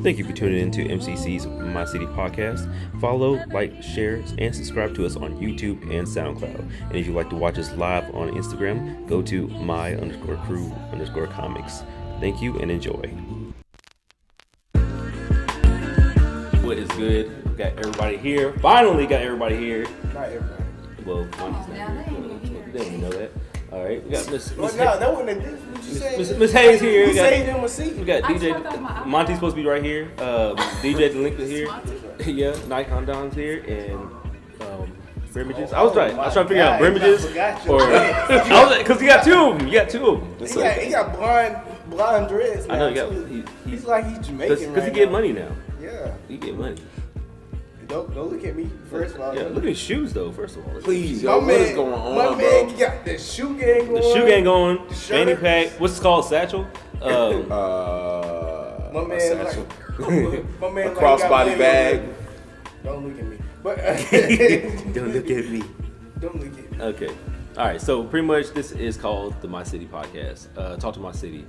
Thank you for tuning in to MCC's My City Podcast. Follow, like, share, and subscribe to us on YouTube and SoundCloud. And if you'd like to watch us live on Instagram, go to my_crew_comics. Thank you and enjoy. What is good? We got everybody here. Finally got everybody here. Not everybody. Well, Monty's not here. They don't know that. All right, we got Miss Hayes here. We saved him a seat. We got DJ. Monty's supposed to be right here. DJ Delinquent here. Yeah, Nikon Don's here and Brimmages. I was trying to figure out Brimmages or because you got two of them. You got two of them. He got blonde dreads. Now, I know you got. He's like he's Jamaican because he get money now. Yeah, he get money. Don't look at me, first of all. Yeah, look at his shoes, though, first of all. Please, yo, what is going on, my man got the shoe game going. The shoe game going. Fanny pack. What's it called? Satchel? My man, satchel. My man, a crossbody bag. Don't look at me. But Don't look at me. Don't look at me. Okay. All right. So pretty much this is called the My City Podcast. Talk to My City.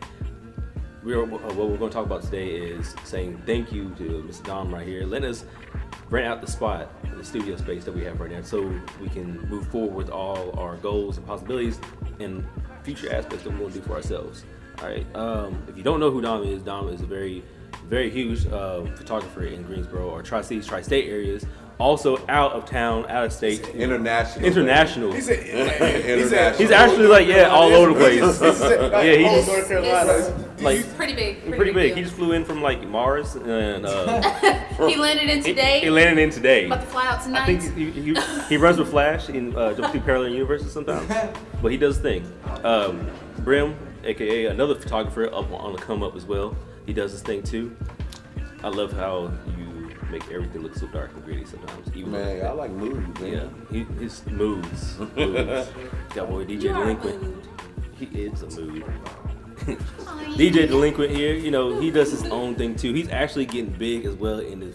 What we're going to talk about today is saying thank you to Mr. Dom right here, letting us rent out the spot, the studio space that we have right now, so we can move forward with all our goals and possibilities and future aspects that we want to do for ourselves. All right. If you don't know who Dom is a very, very huge photographer in Greensboro or Tri-Cities, Tri-State areas. Also out of town, out of state. International. He's International. He's actually all over the place. He's North Carolina. Like pretty big. Pretty big. He just flew in from Mars and he landed in today. He landed in today. About to fly out tonight. I think he runs with Flash and jumps through parallel universes sometimes. But he does his thing. Brim, aka another photographer, up on the come up as well. He does his thing too. I love how you make everything look so dark and gritty sometimes. Man, I like moods, man. Yeah, his moods. Got boy DJ Delinquent. He is a mood. DJ Delinquent here, he does his own thing too. He's actually getting big as well in the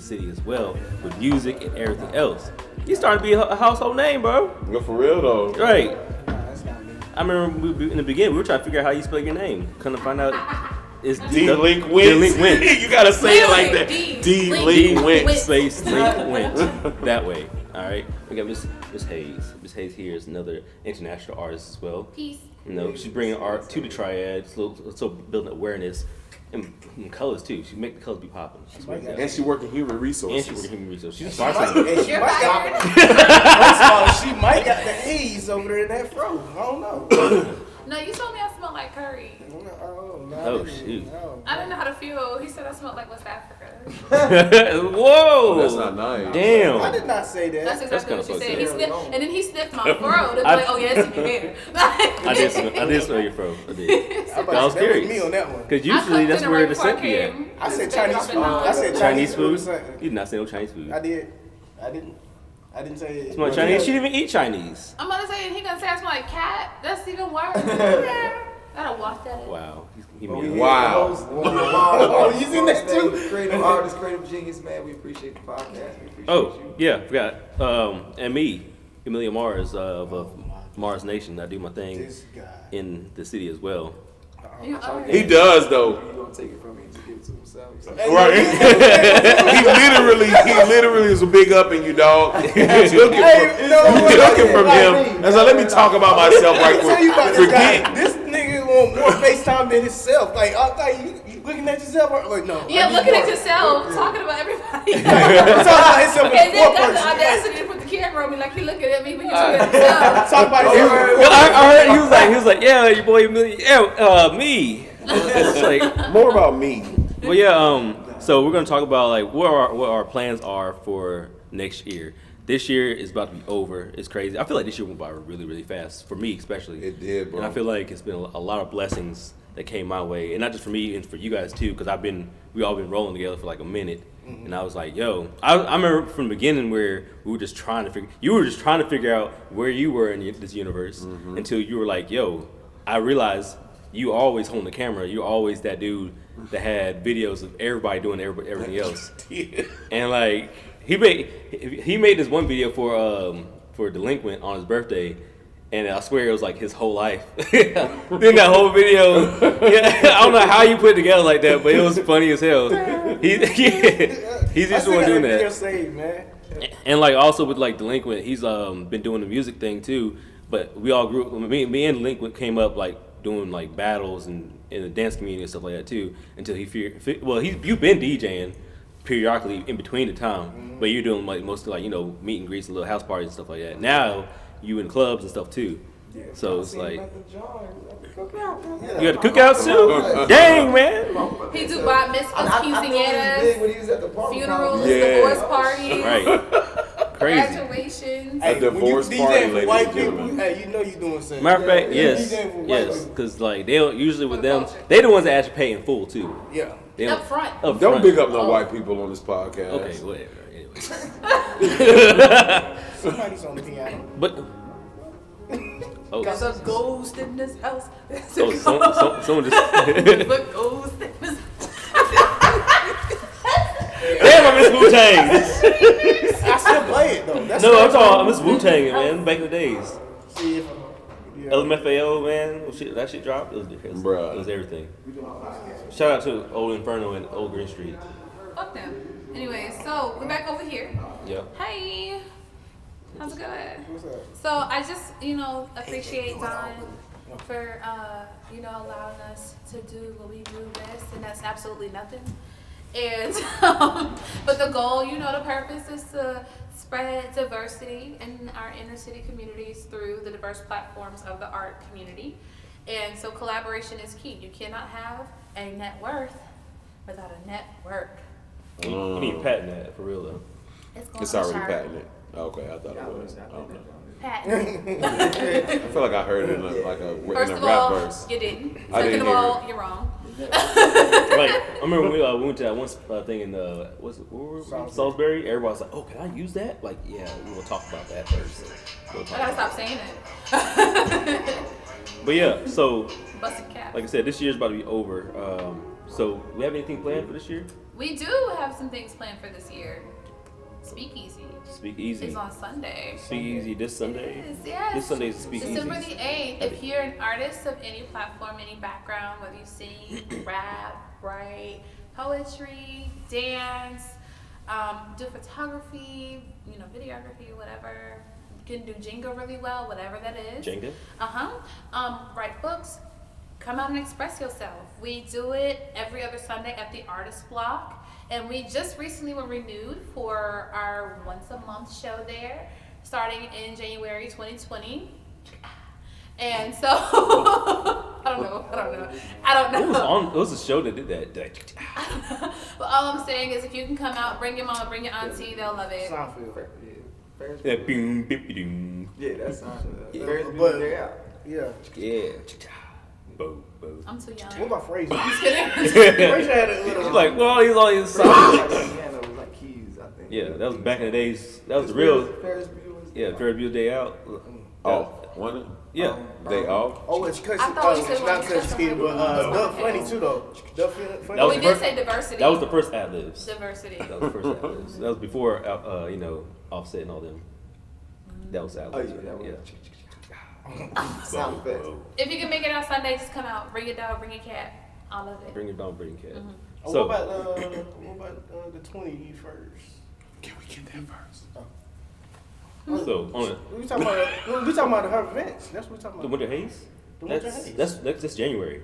city as well with music and everything else. He's starting to be a household name, bro. No, for real though. Right. I remember in the beginning we were trying to figure out how you spell your name. Come to find out. It's Delinquent. You gotta say it like that. Delinquent. Space Delinquent. That way. All right. We got Miss Hayes. Miss Hayes here is another international artist as well. Peace. She's bringing art to the triad, so building awareness and colors too. She make the colors be popping. And she working human resources. She's She a might got the haze over there in that fro. I don't know. No, you told me I smelled like curry. Oh shoot! I didn't know how to feel. He said I smelled like West Africa. Whoa! That's not nice. Damn! I did not say that. That's exactly what she said. He And then he sniffed my throat. And like, oh yeah, it's in your hair. I did smell your throat. I did. I was curious. Me on that one. Because usually that's where the scent be at. I said Chinese food. Chinese food. You did not say no Chinese food. I did. I didn't say it. Smell Chinese? She didn't even eat Chinese. I'm about to say, he gonna say I smell like cat. That's even worse. Gotta wash that. Wow. Wow. Oh, you seen that too? Creative artist, creative genius, man. We appreciate the podcast. We appreciate you. Yeah, forgot. And me, Emilia Mars of Mars Nation. I do my thing in the city as well. He does though. You gonna take it from me and just give it to himself? Right. he literally is a big up in you, dog. He took it from him. And so let me talk about myself right quick. This nigga want more FaceTime than himself. Like you looking at yourself? Like no. Yeah, looking at yourself, talking about everybody. Talking about himself in and then fourth got the person. audacity to put the camera on me like he looking at me, but he's looking at himself. Talk about himself. Well, I heard he was like, yeah, your boy Emilia, me. It's like more about me. Well, yeah. So we're gonna talk about what our plans are for next year. This year is about to be over. It's crazy. I feel like this year went by really, really fast for me, especially. It did, bro. And I feel like it's been a lot of blessings that came my way, and not just for me, and for you guys too, because we all been rolling together for like a minute, and I was like, yo, I remember from the beginning where you were just trying to figure out where you were in this universe until you were like, yo, I realized you always holding the camera. You're always that dude that had videos of everybody doing everything else. And he made this one video for Delinquent on his birthday, And I swear it was like his whole life. In that whole video, I don't know how you put it together like that, but it was funny as hell. He's just the one doing that. Saved, man. And like also with like Delinquent, he's been doing the music thing too. But we all grew. Me and Delinquent came up like doing like battles and in the dance community and stuff like that too. Until you've been DJing periodically in between the time, but you're doing like mostly like meet and greets and little house parties and stuff like that. Now you in clubs and stuff too. Yeah, So it's like you you got the cookouts too. Dang man. He do bat mitzvahs, I thought he was big when he was at the party. funerals, Yeah. divorce parties, Right. Crazy. graduations. A divorce when you party, DJing for ladies white and people, gentlemen. hey, you know you doing something. Matter of fact, Yeah, yes, DJing for white yes, people. because like they don't usually with them, they the ones that actually pay in full too. Yeah. They Up front. Up Don't front. big up no white people on this podcast. Okay, whatever. Anyway, Somebody's on the piano. but oh, There's a ghost in this house. There's a oh, someone just. There's a ghost in this Damn, I miss Wu-Tang. I still play it though. That's No, I'm still- talking. I miss Wu-Tang, man. Back in the days. See if yeah. LMFAO, man. That shit dropped. It was Bruh. It was everything. Shout out to Old Inferno and Old Green Street. Fuck them. Anyway, so we're back over here. Yeah. Hey. How's it going? What's up? So I just, appreciate Don for, allowing us to do what we do best, and that's absolutely nothing. And, but the goal, the purpose is to spread diversity in our inner city communities through the diverse platforms of the art community. And so collaboration is key. You cannot have a net worth without a network. You need to patent that for real though. It's already patented. Okay, I thought it was. I don't know. Patent. I feel like I heard it in a First in of a rap all, verse. you didn't. I Second didn't of hear all, it. you're wrong. Like I remember when we went to that one thing in Salisbury. Everybody was like, "Oh, can I use that?" Like, yeah, we will talk about that first. We'll talk I gotta about stop saying it. But yeah, so Busted cap. like I said, this year's about to be over. So we have anything planned for this year? We do have some things planned for this year. Speakeasy Speak Easy. is on Sunday. Speak Easy this Sunday. It is, yes. This Sunday is Speak Easy. December the 8th. If you're an artist of any platform, any background, whether you sing, rap, write, poetry, dance, do photography, videography, whatever. You can do Jenga really well, whatever that is. Jenga? Write books. Come out and express yourself. We do it every other Sunday at the Artist Block. And we just recently were renewed for our once a month show there, starting in January 2020. And so, I don't know. It was a show that did that. But all I'm saying is if you can come out, bring your mama, bring your auntie, they'll love it. Seinfeld. Yeah, boom, beep, doom. Yeah, that sounds Yeah. Ferris But- Bueller Day Out. Yeah. Yeah. Bo. I'm too young. What about Fraser? Just kidding. Fraser had a little. She's like, well, he's on his Like side. piano with like keys, I think. Yeah, that was back in the days. That was the real. Ferris Bueller's Yeah, Ferris Bueller Day Out. Oh, one Yeah. day off. Oh, it's because I thought you said it's not one because because Skeeter, but someone- Doug Funny too though. Doug Funny. That was We the did first- say diversity. That was the first ad-libs. Diversity. That was the first ad-libs. That was before, Offset and all them. That was ad-libs. Oh, yeah, that was. Sound effects. If you can make it out Sunday, just come out. Bring your dog, bring your cat. I love it. Bring your dog, bring your cat. Oh, So, what about the 21st? Can we get that first? so on We talking about her events. That's what we talking the about. Winter Haze. The Winter Haze. That's January.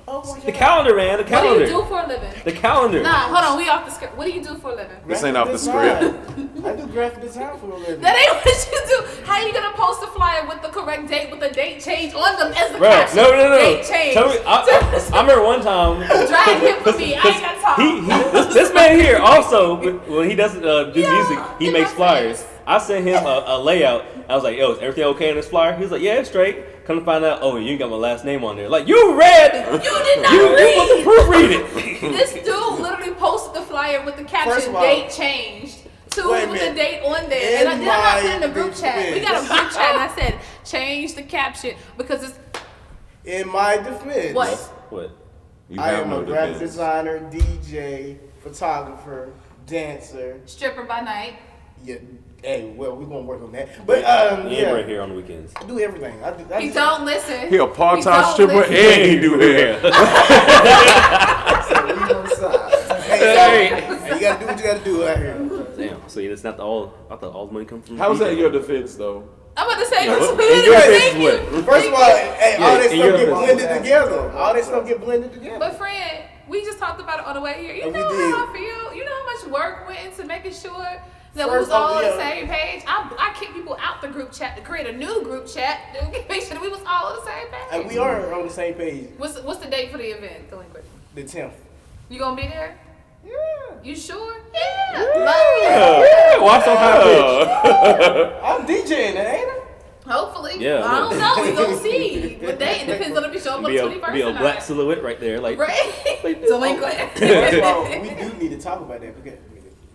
Oh my The God. calendar, man. The What do you calendar. do for a living? The calendar. Nah, hold on. We off the script. What do you do for a living? This ain't off the Graphic design. I do graphic design for a living. That ain't what you do. How you gonna post a flyer with the correct date with the date change on them as the Bro, caption? no. Date change. Tell me, I remember one time. Drag him for me. I ain't got time. This man here also, when he doesn't do music, he he makes my flyers. friends. I sent him a layout. I was like, yo, is everything okay in this flyer? He was like, yeah, it's straight. Come to find out, oh, you ain't got my last name on there. Like, you read. You did not You read. wasn't proofread it. This dude literally posted the flyer with the First caption of all- date changed. Two Wait a with the minute. date on there. And I In did not put in the my group chat. We got a defense. group chat and I said, change the caption because it's In my defense, what? What? You I have am no a graphic defense. designer, DJ, photographer, dancer. Stripper by night. Yeah, Hey, well, we're gonna work on that. But He ain't right here on the weekends. I do everything. He don't listen. He a part-time don't stripper listen. and he do hair. So we on the side. Hey, you gotta do what you gotta do out here. Damn. So it's not all. I thought all the money comes from. How's that DJ. your defense though? I'm about to say, In your thank defense, you. what? First of all, hey, all that in stuff your get defense. blended together. All that stuff get blended together. But friend, we just talked about it on the way here. You And we know did. how I feel. You know how much work went into making sure that we First was all off, on the yeah. same page. I kicked people out the group chat to create a new group chat to make sure that we was all on the same page. And we are on the same page. What's the date for the event, Delinquent? The 10th. You gonna be there? Yeah. You sure? Yeah. Yeah. Watch on how I'm DJing that, ain't I? Hopefully. Yeah, I don't look. know. We gonna see. What day? It depends on if you show up on Be the a 21st be a or black not. silhouette right there, like. Right? Like- Delinquent. First of all, we do need to talk about that. Because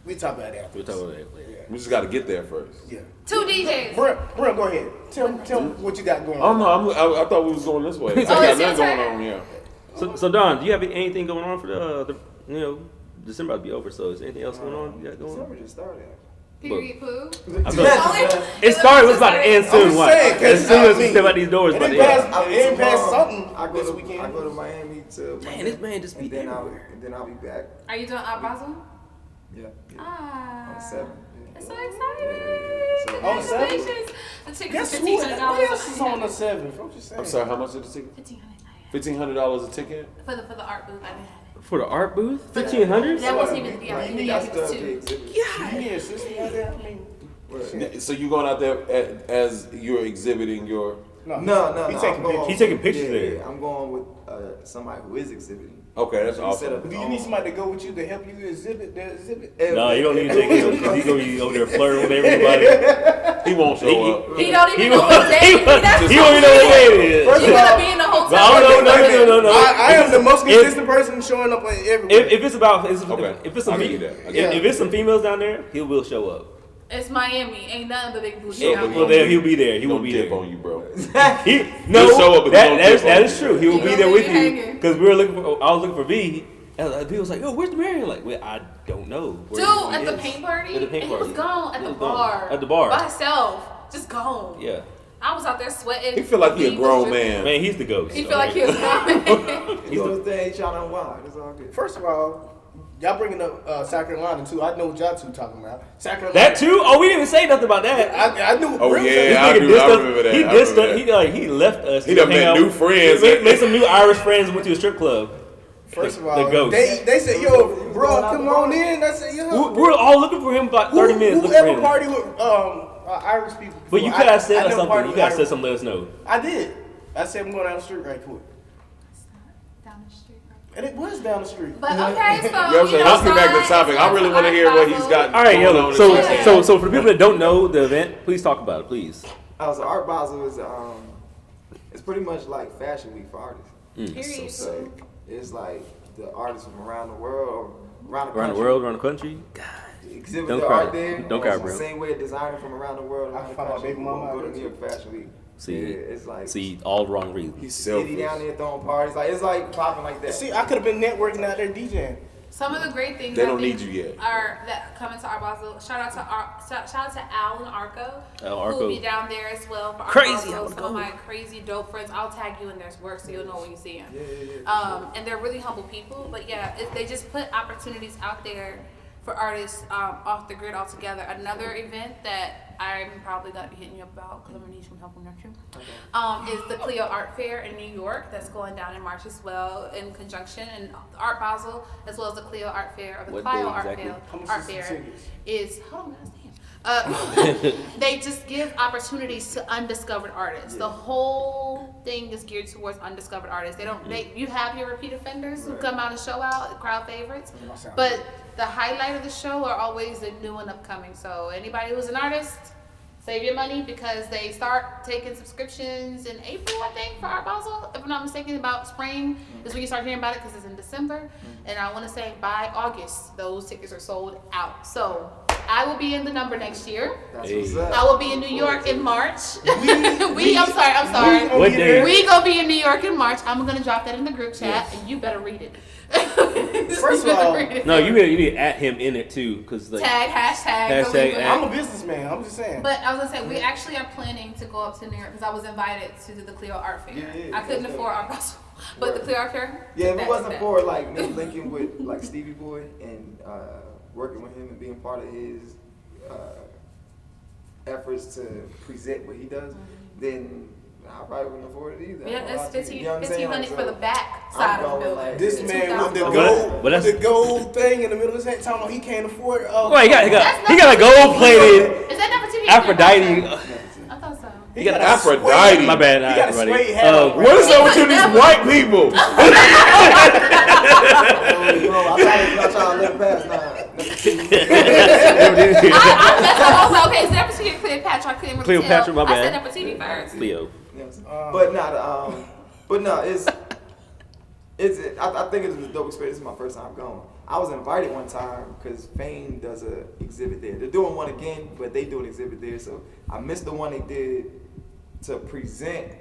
we talk about that. We'll talk about that later. We just got to get there first. Yeah. 2 DJs. Bro, go ahead. Tell me what you got going I don't on. know. I thought we was going this way. I Oh, got it's your nothing going turn. on. Yeah. So Don, do you have anything going on for the December about to be over? So is anything else going on? You got going Summer on? just started. Period, poo. I feel like it started. It's about to end I'm soon. just Watch. saying, 'cause, As soon as I we mean, step out these doors, It about to didn't end. pass, it didn't pass something I this go to weekend. Miami to Man, this man just be and then everywhere. I'll be back. Are you doing Art Basel? Yeah. Ah. On 7. That's so exciting. So- On the 7th? Congratulations. The tickets Guess are who $1,500. else is on the 7th? I'm just saying. I'm sorry. How much is the ticket? $1,500 a ticket. For the art booth, I didn't have it. For the art booth, $1,500. That wasn't even You yeah, got it stuff was to 2. exhibit. Yeah, sister, I mean, So you going out there as you're exhibiting your? No. He I'm taking going- pictures. He taking pictures yeah, there. yeah, I'm going with somebody who is exhibiting. Okay, that's He set up awesome. his Do you own- need somebody to go with you to help you exhibit the exhibit? No, you don't need to take him because he's gonna be over there flirting with everybody. He won't show up. He don't even He know won't. what day. He won't even know what day it is. First You're of gonna all, be in the hotel. But I don't know. No. I am the most consistent person showing up everywhere. If it's about if it's some I'll give you that. if it's some females down there, he will show up. It's Miami. Ain't nothing but big booty. Yeah, out but here. Well, then he'll be there. He will Don't be dip there. on you, bro. He, He'll show up, but he don't dip that on is you. true. He will He be gonna there be with you hanging. because we were looking for. I was looking for V. And V was like, "Oh, where's the Marion?" Like, well, I don't know. where Dude, he at the is. paint party, At the paint and party. he was gone at He the was gone. bar. At the bar. By himself. Just gone. Yeah, I was out there sweating. He feel like he a was grown dripping. man. man, he's the ghost. He feel like he was gone. He's doing his thing, trying to unwind. It's all good. First of all, y'all bringing up South Carolina too. I know what y'all two talking about. South Carolina. That too? Oh, we didn't even say nothing about that. I knew. Oh, real yeah. This I nigga do. dissed I us. remember that. He I dissed remember us. He left us. He to done hang met out. new friends. Made some new Irish friends and went to a strip club. First of The all, ghost. they said, "Yo, bro, come on in." I said, "Yo." We're all looking for him about 30 minutes. Who looking for ever him. party with Irish people? But you before? could have said I us never something. partied You with could have said Irish- something. Let us know. I did. I said I'm going down the street right quick, Down the street. and it was down the street. But okay, so Yo, so let's get back to the Sean, topic. I really want to hear what he's got. All right, going yo. on So, this weekend. so for the people that don't know the event, please talk about it, please. So Art Basel is it's pretty much like Fashion Week for artists. Period. So it's like the artists from around the world or around the country Around the world, around the country. exhibit Don't their cry. art there. Don't cry, bro. The same way a designer from around the world. I around the found my country baby mama go out to there, New York Fashion Week. See, Yeah, it's like see, all wrong reasons. He's City down selfish. there throwing parties. Like it's like popping like that. See, I could have been networking out there DJing. Some of the great things They I don't think need you yet. are that come into Art Basel. Shout out to Al and Arco, Al who Arco. will be down there as well for Art Crazy, Basel. Al Some Arco. of my crazy dope friends. I'll tag you in their work so you'll know when you see them. Yeah. And they're really humble people. But yeah, they just put opportunities out there for artists off the grid altogether. Another event that I'm probably gonna be hitting you up about because I'm gonna need some help on that too. Is the Clio Art Fair in New York that's going down in March as well in conjunction, and Art Basel as well as the Clio Art Fair or the What Clio day Art exactly? Fair. How much Art is the Fair tickets? is hold on, guys. They just give opportunities to undiscovered artists. The whole thing is geared towards undiscovered artists. They don't. You have your repeat offenders who come out and show out, crowd favorites, but the highlight of the show are always the new and upcoming. So anybody who's an artist, save your money because they start taking subscriptions in April, I think, for Art Basel. If I'm not mistaken, about spring is when you start hearing about it because it's in December. And I want to say by August, those tickets are sold out. So I will be in the number next year. That's Hey. what's up. I will be in New York in March. I'm sorry. What day? We gonna be in New York in March. I'm gonna drop that in the group chat, and you better read it. First First of all, No, you need to at him in it too, because like hashtag. at- I'm a businessman. I'm just saying. But I was gonna say we actually are planning to go up to New York because I was invited to do the Cleo Art Fair. Yeah, I couldn't afford Art Basel, but the Cleo Art Fair. Yeah, if that- it wasn't that. for like me linking with like Stevie Boy and working with him and being part of his efforts to present what he does, then I probably wouldn't afford it either. Yeah, it's 1500 $1,500 for the back side of the building. This man with the But gold, that's- the gold thing in the middle of his head, talking about he can't afford. Well, he got a gold plated Is that number 2? Aphrodite. I thought so. He got Aphrodite. My bad, He got a Aphrodite. suede hat on. What is up with you, these white people? I try to live past now. I was like, okay, is that for Cleopatra? I couldn't remember. Cleopatra, my I bad. said that for TV first. Cleo. But no, it's I think it's a dope experience. This is my first time going. I was invited one time because Fame does a exhibit there. They're doing one again, but they do an exhibit there. So I missed the one they did to present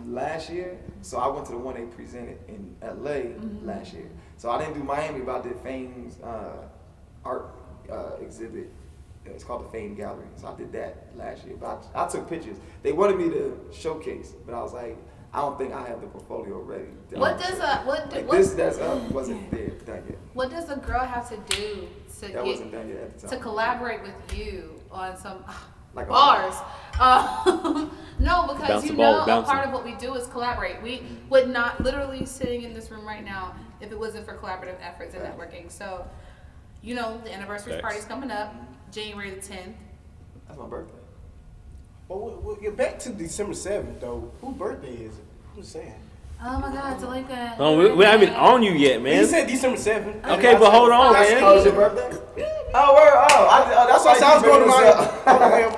last year. So I went to the one they presented in LA last year. So I didn't do Miami, but I did Fame's art exhibit. It's called the Fame Gallery. So I did that last year. But I took pictures. They wanted me to showcase, but I was like, I don't think I have the portfolio ready. What does That's wasn't there done yet. What does a girl have to do That wasn't done yet at the time. to collaborate with you on some Like a- bars? No, because Bounce you the ball, know a bounce part it. of what we do is collaborate. We would not literally sitting in this room right now if it wasn't for collaborative efforts and networking. So, you know, the anniversary Facts. party's coming up, January the 10th. That's my birthday. Well, we'll get back to December 7th, though. Whose birthday is it? I'm just saying. Oh my God, Delinka. Oh, we haven't been on you yet, He man. said December 7th. Okay, but hold on, That's man. Oh, it's your birthday? That's why I was going to my.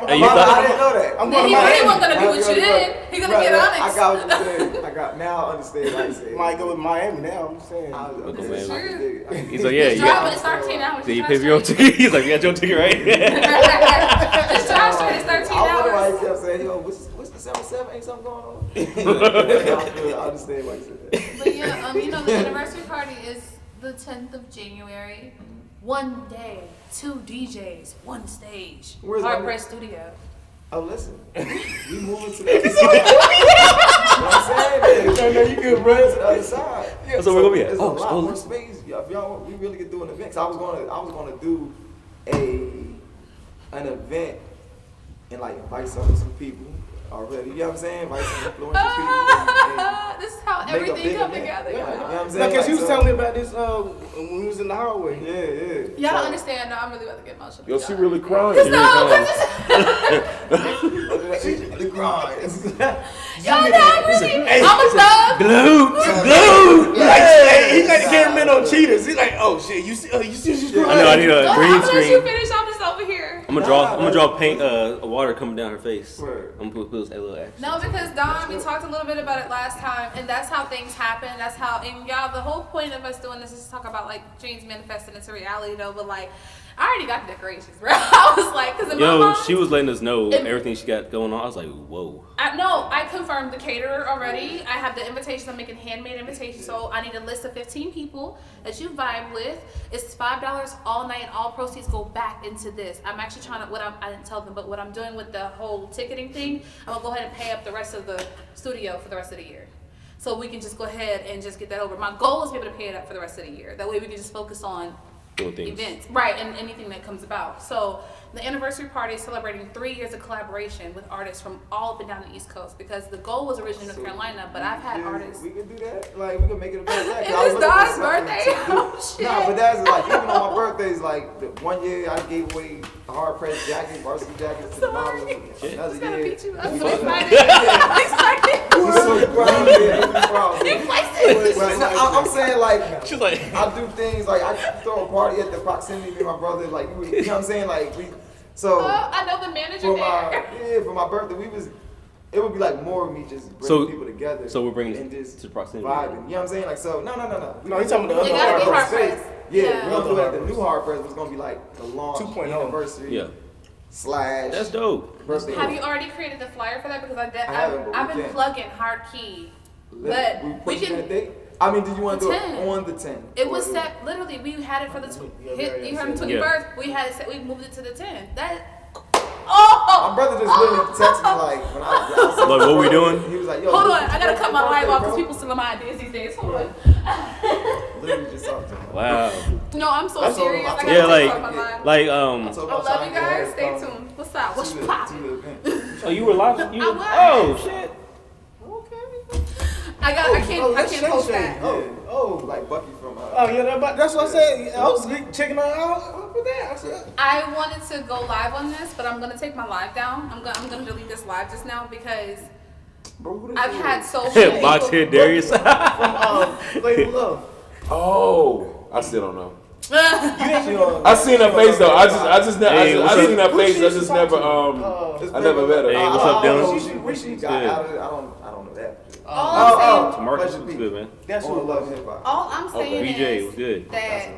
Hey, you I thought- didn't know that. I'm Then going he to really Miami. wasn't gonna be with you then. He gonna get honest. I got what you said. Now I understand what you said. Might go with Miami now. I'm just saying. Okay, This is man. true. He's like, yeah, Just you drive, got. but it's 13 hours. Did you Just pay for your own drive ticket? He's like, you got your own ticket, right? Just drive straight. It's 13 I wonder why hours. he kept saying, yo, what's December 7th? Ain't something going on? I understand why you said that. But yeah, you know, the anniversary party is the 10th of January. One day, 2 DJs, 1 stage. Where's Hard that? Press Studio. Oh, listen. We moving to the other side. What I'm saying is, No, you good, to bro. the other side. That's where we're gonna be at. There's Oh, a lot school. more space. If y'all, we really could do an event. 'Cause I was gonna do an event and like invite some people already. You know what I'm saying? Invite some influential people. This is how Make a everything big come event. together. Yeah, y'all. you know what I'm saying? Now, because you was so- telling me about this when we was in the hallway. Yeah. Y'all So- understand? No, I'm really about to get emotional. Yo, she Y'all. really crying. The grind. Y'all know me. I'm a thug. Glue. He's like the cameraman on Cheaters. He's like, oh shit, you see she's I know, I need a I'm green gonna let you screen. finish. I'm just over here. I'm gonna draw paint, water coming down her face. Word. I'm gonna put a little action. No, because Don, we talked a little bit about it last time, and that's how things happen. That's how, and y'all, the whole point of us doing this is to talk about like dreams manifesting into reality, though. But like, I already got the decorations, bro. I was like, because in my Yo, mind, she was letting us know It- everything she got going on. I was like, whoa. I confirmed the caterer already. I have the invitations. I'm making handmade invitations, so I need a list of 15 people that you vibe with. It's $5 all night, and all proceeds go back into this. I'm actually trying to, I didn't tell them, but what I'm doing with the whole ticketing thing, I'm gonna go ahead and pay up the rest of the studio for the rest of the year. So we can just go ahead and just get that over. My goal is to be able to pay it up for the rest of the year. That way we can just focus on Doing things. events, right, and anything that comes about. So the anniversary party is celebrating 3 years of collaboration with artists from all up and down the East Coast, because the goal was originally North Carolina, but I've had artists. We can do that. Like we can make it about that. It is Don's birthday. Oh shit. Nah, but that's like even on my birthdays, like the one year I gave away a hard pressed jacket, varsity jackets to the models. Sorry. Another Just gotta year. beat you up. I'm excited. I'm excited. We so proud of it. We proud. You placed it. But no, I'm saying like She's like, I do things like I throw a party at the proximity of my brother. Like you know what I'm saying? Like we so. I know the manager For my birthday, it would be like more of me just bringing So- people together. so we're bringing and it just to proximity. vibing. You know what I'm saying? Like so, no. No, he's talking about the It other gotta be hard hard press. press. Yeah, Yeah. we're gonna do it at the new hard press. It's gonna be like the launch 2.0. anniversary. Yeah. Slash. That's dope. Birthday. Have you already created the flyer for that? Because haven't, but I've we been can. plugging hard key. We But we pushing can. that date? I mean, did you want to do 10. it on the 10? It was set, literally, we had it for the, you heard the 21st, we had it set, we moved it to the 10th. My brother just literally texted me like, when I Like, what we doing? He was like, yo. hold on, I gotta cut my live off because bro. people still on my ideas these days. Hold on. Literally just talked to him. Wow. No, I'm so That's all serious. I'm I Yeah, gotta cut my live. like I I love you guys. Stay tuned. What's up? What's poppin'? Oh, you were live? You I were, was. oh shit. I can't post that. Oh, like Bucky from. Oh yeah, that's what I said. I was checking out for that. I said, I wanted to go live on this, but I'm gonna take my live down. I'm gonna delete this live just now because Bro, what is I've it? had so many Box people. head Darius. Lady Love. Oh, I still don't know. You know, I seen her face though. I just Hey, what's I up? seen her face. I just never It's I never met her. Hey, what's up, Dylan? When she got Good. out of it, I don't know that. All I'm saying, Marcus Pleasure was P. good, man. That's On what Love Hip Hop. all I'm saying BJ is was good. that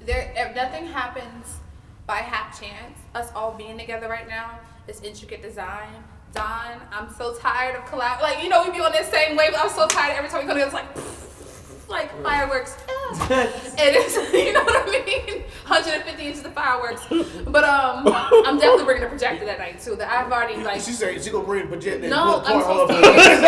there nothing happens by hap chance. Us all being together right now, this intricate design. Don, I'm so tired of collab. Like, you know, we be on this same wave. I'm so tired every time we come together. It's like fireworks. It is, you know what I mean? 150 inches of fireworks. But I'm definitely bringing a projector that night too. That I've already like. she said she gonna bring a projector. No, I'm so over. serious.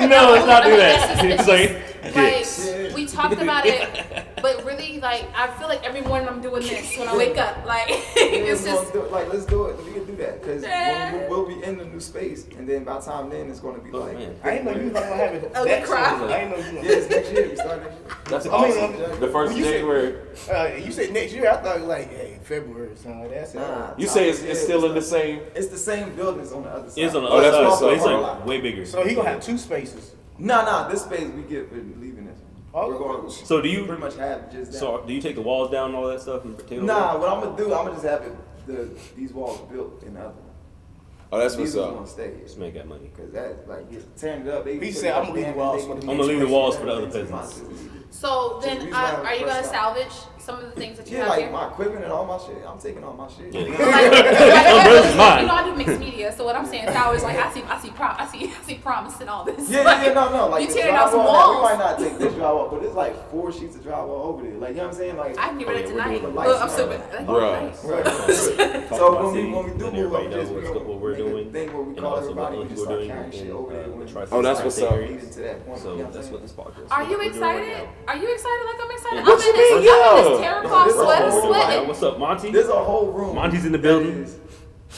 No, let's not do It's that. just- It's like we talked about it, but really, like I feel like every morning I'm doing this when I wake up. Like it's just. Let's do it. We can do that because Yeah. we'll be in the new space, and then by the time then it's gonna be Oh, like. man. I didn't know you was gonna have it. Oh, that we cry. soon. I didn't know you was Yeah, gonna. it's next year. We start next year. That's I mean, awesome. The first you said- January. You said next year. I thought like, hey, February or something like that. I said, Nah. You say it's still in the same. It's the same buildings on the other side. It's on the Oh, other that's side, what's so up. it's like way bigger. So he gonna have two spaces. Nah. This space we get for leaving this. Oh, We're going. So do you? Pretty much have just that. So do you take the walls down and all that stuff and take Nah, what I'm gonna do, I'm gonna just have these walls built in the other one. Oh, that's what's These are up. gonna stay here. Just make that money. Cause that like tearing it up. He said, "I'm gonna leave the walls for the I'm gonna leave the walls for the other peasants. So then, Just reason why are you first gonna time. salvage some of the things that you Yeah, have like here? my equipment and all my shit. I'm taking all my shit. Yeah. Like, is mine. you know, I do mixed media, so what I'm saying, salvage, like I see promise and all this. Yeah, Like, no. Like you the tearing out some drywall, walls. we might not take this drywall, but it's like 4 sheets of drywall over there. Like you know what I'm saying? Like I can get rid of it Oh, yeah, we're tonight. doing the Well, I'm lights stupid. now. Like, Bruh. nice. Right. Talk So about when we city, do let move everybody up, know just what we're make a doing, thing where we and call also what everybody, we other just people are start doing carrying shit in over there. the when we tri-state Oh, that's what's up. lead into that point. So you know what I'm that's saying? what this podcast is. Are you What we're doing right excited? now. Are you excited like I'm excited? What I'm you in this, mean? I'm in this Yeah. terracloth There's a sweater whole- sweating. What's up, Monty? There's a whole room. Monty's in the that building. is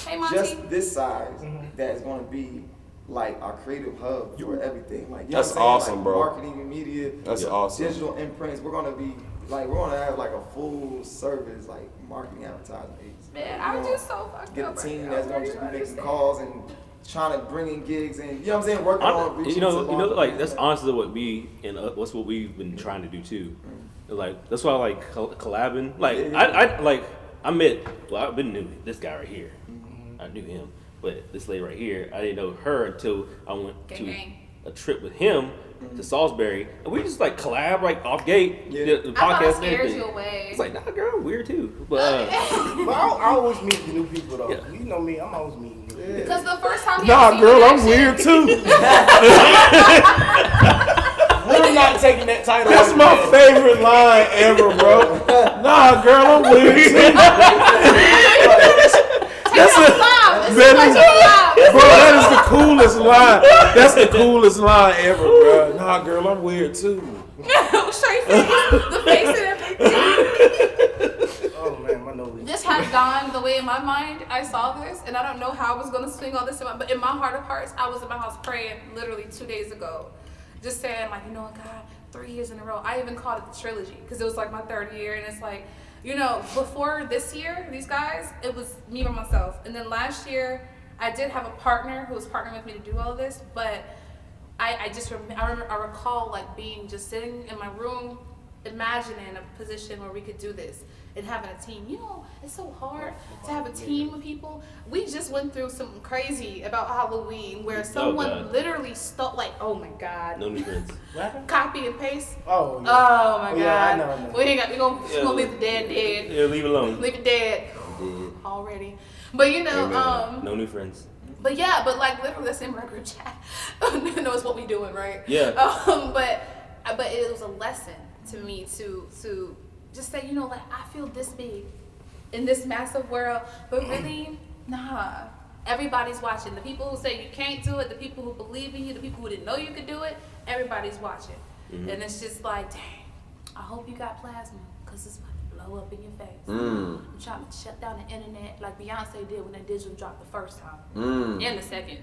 Hey, Monty. Just this size that is going to be like our creative hub for everything. Like you know That's what I'm saying? awesome, like bro. Marketing and media. That's awesome. Digital imprints. We're gonna be like we're gonna have like a full service like marketing advertising agency. Man, I'm just so fucked Get up a team right that's now. gonna just be I don't making understand. calls and trying to bring in gigs and you know what I'm saying, working on reaching You to know, long- like that's honestly what we and what's what we've been trying to do too. Like that's why I like collabing. Like I met. Well, I've been knew this guy right here. I knew him, but this lady right here, I didn't know her until I went Gang, to gang. a trip with him to Salisbury, and we just like collab like off gate. Yeah. The I thought it podcast and scares everything. you away. It's like, nah, girl, I'm weird too. But But I always meet the new people though. Yeah. You know me, I'm always meeting new people. Because the first time he Nah, ever seen girl, me in I'm weird action- too. We're not taking that title. That's away my from that. favorite line ever, bro. Nah, girl, I'm weird too. That's Wow, this is That what is- you love. Bro, that is the coolest line. That's the coolest line ever, bro. Nah, girl, I'm weird too. Straight face, the face and everything. Oh man, my nose. This had gone the way in my mind I saw this, and I don't know how I was gonna swing all this, but in my heart of hearts, I was in my house praying literally 2 days ago, just saying like, you know what, God, 3 years in a row. I even called it the trilogy because it was like my 3rd year, and it's like, you know, before this year, these guys, it was me by myself, and then last year I did have a partner who was partnering with me to do all of this, but I recall like being just sitting in my room, imagining a position where we could do this and having a team. You know, it's so hard to have a team of people. We just went through something crazy about Halloween where someone God. literally stole, like, oh my God, no new friends. What happened? copy and paste. Oh, yeah. Oh my God, Yeah, I know. we gonna leave the dead, Yeah, leave it alone. leave it dead Dead. already. But you know, No new friends. but yeah, but like literally that's in our group chat. knows what we doing, right? Yeah. But but it was a lesson to me to just say, like, I feel this big in this massive world, but really, nah. Everybody's watching. The people who say you can't do it, the people who believe in you, the people who didn't know you could do it, everybody's watching. And it's just like, dang, I hope you got plasma, because it's about to blow up in your face. I'm trying to shut down the internet like Beyonce did when that digital dropped the first time. And the second.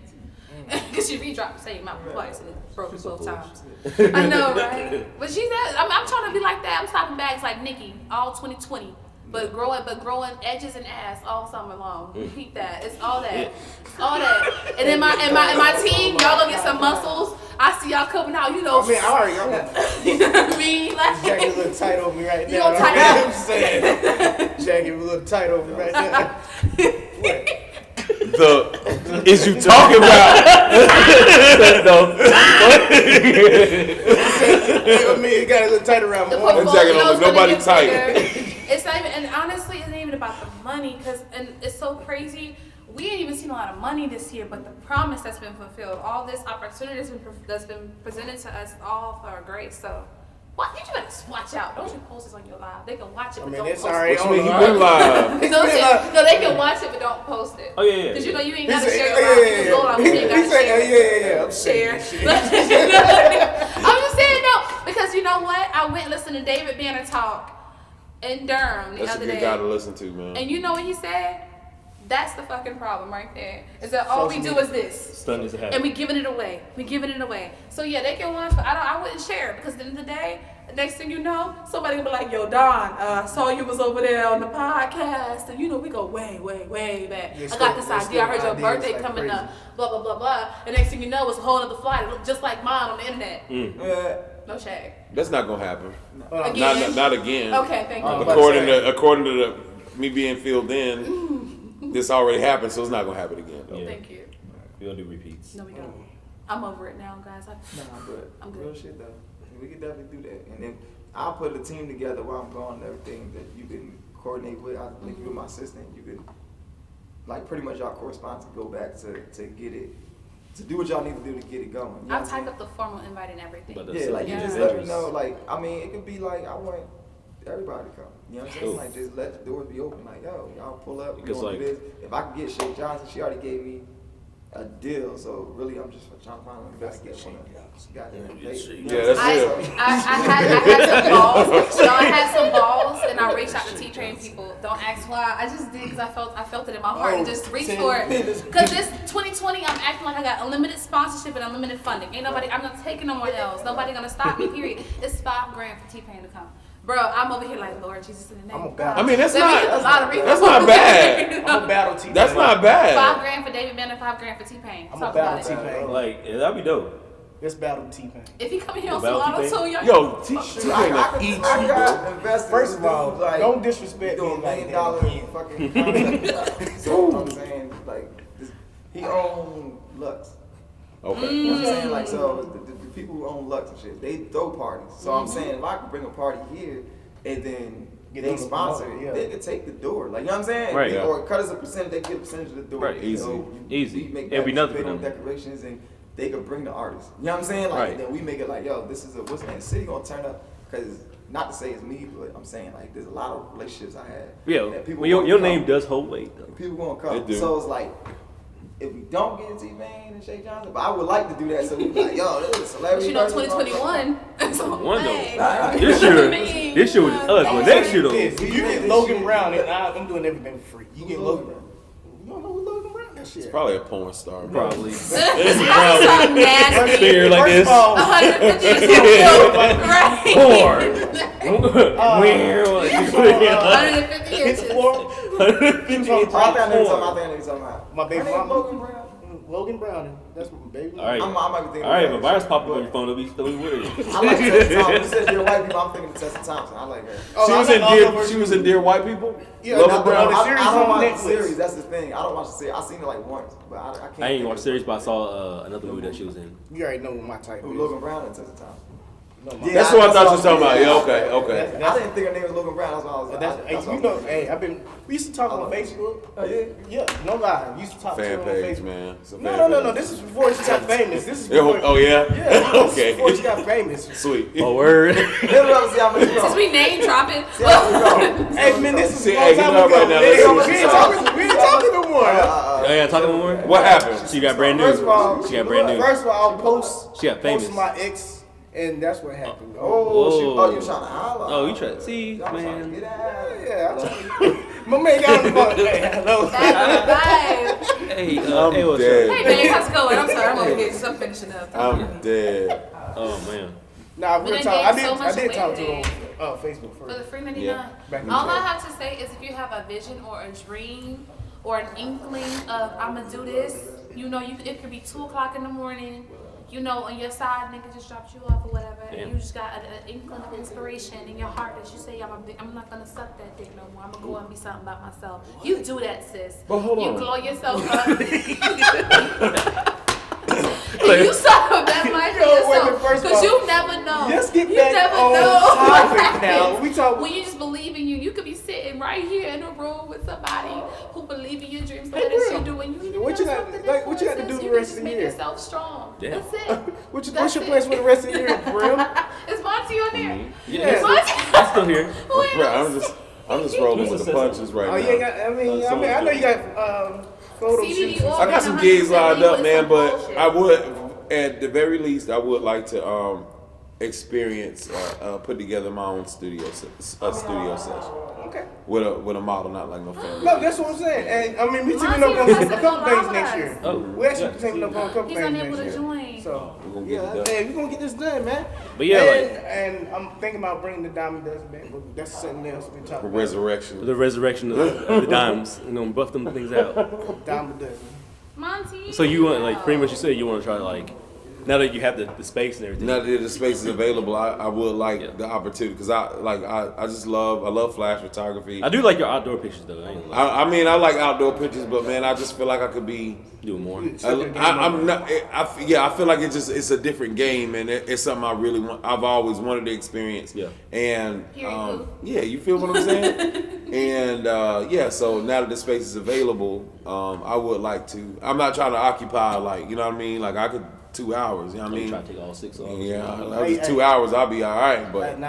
Because she re-dropped the same amount twice and it broke it both times. I know, right? But she's I'm trying to be like that. I'm stopping bags like Nicki, all 2020. But growing edges and ass all summer long. Repeat that. It's all that. It's all that. And in my team, y'all gonna get some muscles. I see y'all coming out, I mean, all right, y'all. You know what I mean? Like, Jacket a little tight over me right now. You gonna tighten up? I'm saying. Jacket a little tight over me right now. What? Is you talking about? I mean, it got a little tight around the my arm. Exactly, portfolio's look, nobody gonna get tight. bigger. It's not even, and honestly, it ain't even about the money, and it's so crazy. We ain't even seen a lot of money this year, but the promise that's been fulfilled, all this opportunity that's been presented to us, all for our grace. So, what you better watch out. Don't you post this on your live? They can watch it, but don't it's post already it. Which mean he been live. No, they can watch it, but don't post it. Oh yeah. Because you yeah. know you ain't gotta share it. You ain't gotta share. I'm Share. saying I'm just saying no, because you know what? I went and listened to David Banner talk in Durham the That's a other good day. guy to listen to, man. And you know what he said? That's the fucking problem right there. Is that all we do is this. Stunned as a habit. And we giving it away. So yeah, they can watch, but I wouldn't share it because at the end of the day, the next thing you know, somebody will be like, yo, Don, I saw you was over there on the podcast. And we go way, way, way back. I got this idea. I heard your birthday like coming crazy. up, blah, blah, blah, blah. And next thing you know, it's a whole other flight. It looked just like mine on the internet. No shade. That's not gonna happen. Again? Not again. Okay, thank you. According to me being filled in, this already happened, so it's not gonna happen again. Though. Yeah. Thank you. We don't do repeats. No, we don't. I'm over it now, guys. But I'm good. real shit though. We can definitely do that. And then I'll put a team together while I'm gone and everything that you can coordinate with. I'll link you with my assistant. You can, like, pretty much y'all correspond to go back to get it, to do what y'all need to do to get it going. You know I'll what I'm type up the formal invite and everything. But saying? Yeah, like, you Yeah. just let me know. Like, I mean, it could be like, I want everybody to come. You know what I'm saying? Cool. Like, just let the doors be open. Like, yo, y'all pull up. We Because, gonna do like- this. If I can get Shay Johnson, she already gave me a deal. So really, I'm just trying to find an investor that wanna goddamn pay. Yeah, that's I it. had some balls. So I had some balls, and I reached out to T-Train people. Don't ask why. I just did because I felt it in my heart and just reached for it. Because this 2020, I'm acting like I got unlimited sponsorship and unlimited funding. I'm not taking no more L's. Nobody gonna stop me. Period. It's $5,000 for T-Pain to come. Bro, I'm over here like, Lord Jesus in the name I'm a of battle. God. I mean, that's Let me not- get the lottery. that's not bad. I'm a battle T-Pain. That's not bad. $5,000 for David Banner, $5,000 for T-Pain. I'm Talk a battle about it. T-Pain. Like, yeah, that'd be dope. Let's battle T-Pain. If he come here on Battle some auto T-Pain? tune, y'all. Yo, T-Pain I eat got investors. First of all, who, like, don't disrespect doing me like $1 that million again. fucking contract. So you know what I'm saying, like, he owned Lux. Okay. You know what I'm saying? Like, so the people who own Lux and shit, they throw parties. So I'm saying, if I could bring a party here and then Get they them to sponsor promote, it, yeah. they could take the door. Like, you know what I'm saying? Right, yeah. Or cut us a percentage, they get a percentage of the door. Right, You easy. know, Easy. We make It'd be nothing big for on them. decorations and they could bring the artists. You know what I'm saying? Like, Right. then we make it like, yo, this is a, what's the name? City gonna turn up. Because, not to say it's me, but I'm saying, like, there's a lot of relationships I had. Yeah, that people well, your gonna name come. does hold weight, though. People gonna come. They do. So it's like, if we don't get T-Pain and Shay Johnson, but I would like to do that. So we be like, yo, this is a But celebrity. you know, versus 2021. It's on One the way. though. This year was us, but next year though. This, you get Logan Brown, and I'm doing everything for free. You get Logan Brown. You don't know who Logan Brown? That shit. It's probably a porn star. Probably. It's so nasty. Finger like this. First of all, 150 inches. Right. Porn. 150 hit the inches. floor. I think I know you're talking about. My baby Her name mama. Logan Brown. Logan Brown. That's my baby. All right. I might be thinking. All right, of if a that virus shit, pop up but on your phone, it'll be still weird. I like Tessa Thompson. You said you're white people. I'm thinking of Tessa Thompson. I like her. She was in Dear White People. Yeah, Logan no, Brown. the series I don't on watch the Netflix. series. That's the thing. I don't watch the series. I've seen it like once, but I can't. I ain't watched the series, but I saw another movie that she was in. You already know what my type Who, is. Logan Brown and Tessa Thompson. Yeah, That's what I thought you were talking about. Yeah, okay. I didn't think her name was Logan Brown. That's why I was. We used to talk on Facebook. Oh yeah. Yeah, no lie. We used to talk to her Fan on page, Facebook. man. It's a fan No. page. This is before she got famous. This is Yeah, before. oh yeah. Yeah. Okay. Before she got famous. Sweet. Oh, word. Let me see how much you Since know. we name dropping. See how much you know. Hey man, this is See, a long hey, time get up ago. right now. We Let's see ain't what we ain't talking no more. Oh, yeah, talking more? What happened? She got brand new. First of all, She got brand new. First of all, I'll post. She got famous. Post my ex, and that's what happened. Whoa. You trying to holler? Oh, you try to see, Y'all trying to man. get out. Yeah. My man got on the phone. Hey, hello. That vibe. Hey, I'm hey, what's dead. up? Hey, babe, how's it going? I'm sorry, I'm over here just finishing up. I'm dead. Oh, man. Nah, We real done talk. gave so I much did talk to away her on Facebook For the first. free 99. Yeah. Back in the All day. I have to say is if you have a vision or a dream or an inkling of I'm gonna do this, you know, it could be 2 o'clock in the morning, you know, on your side nigga just dropped you off or whatever, Yeah. and you just got an inkling of inspiration in your heart that you say I'm not gonna suck that dick no more. I'm gonna go and be something about myself. You do that, sis. But hold you on. glow yourself up. And you saw that life for Yo, wait a minute, yourself, first of because all, you never know. Let's get You back never on know. topic now. We talk. When you just believe in you could be sitting right here in a room with somebody who believe in your dreams the Hey, way that girl, you do, and you even what know you got- something like, what you got to influences do the you can rest just of the make year? yourself strong. Yeah. That's it. What's That's your it. plans for the rest of the year, Brim? Is Monty on there? Yeah, Monty? I'm still here. Who else? I'm just rolling with the punches right Oh, now. you ain't got. I know you got photo CBD shoots. oil. I got some 100% gigs lined up, legal man, is but some bullshit. I would, at the very least, I would like to experience, put together my own studio session Okay. with a model, not like no family. No, that's what I'm saying. And I mean, we teaming Monty up on requested a couple things collabs. next year. Oh, We actually yeah. teaming up on a couple He's things unable next to year. join. So. We're gonna get it done. Hey, we're gonna get this done, man. But yeah, and I'm thinking about bringing the Diamond Dust back, but that's something else we talk For about. resurrection. the resurrection of the dimes, you know, buff them things out. Diamond Dust. Monty. So you want, like, pretty much you said you want to try to, like, now that you have the space and everything. Now that the space is available, I would like Yeah. the opportunity because I just love flash photography. I do like your outdoor pictures, though. I ain't like I mean, I like outdoor pictures, but man, I just feel like I could be. doing more. I'm not. I feel like it's a different game, and it's something I really want. I've always wanted to experience. Yeah. And Here you go. yeah, you feel what I'm saying? And yeah, so now that the space is available, I would like to. I'm not trying to occupy like, you know what I mean. Like I could 2 hours. You know what I I'm mean? trying to take all 6 off. Yeah, Hey, like 2 hours, I'll be all right. But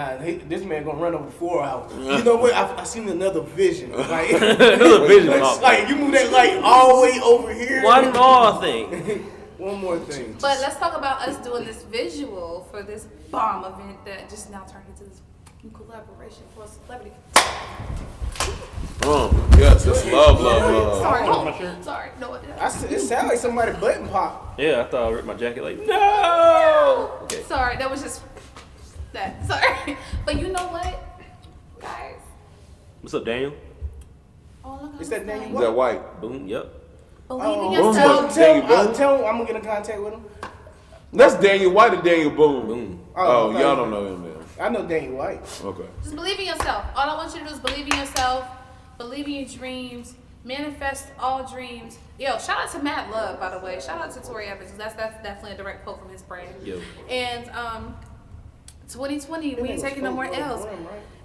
This man gonna run over 4 hours. You know what? I seen another vision. Like, Another vision. it's like you move that light all the way over here. One more thing. One more thing. But let's talk about us doing this visual for this bomb event that just now turned into this collaboration for a celebrity. yes, it's love. Sorry, my shirt. sorry, no, it didn't. It sounds like somebody button pop. Yeah, I thought I ripped my jacket like, no! Okay. Sorry, that was just that. Sorry, but you know what, guys? What's up, Daniel? All I'm gonna Is that say, Daniel Is that white? Boom, yep. believe in Boom, yourself. Daniel Boone? Tell him I'm gonna get in contact with him. That's Daniel White or Daniel Boone? Boom. Oh, okay. y'all don't know him, man. I know Daniel White. Okay. Just believe in yourself. All I want you to do is believe in yourself, believe in your dreams, manifest all dreams. Yo, shout out to Matt Love, by the way. Shout out to Tori Evans. That's definitely a direct quote from his brand. Yo. And 2020, we ain't taking no more L's.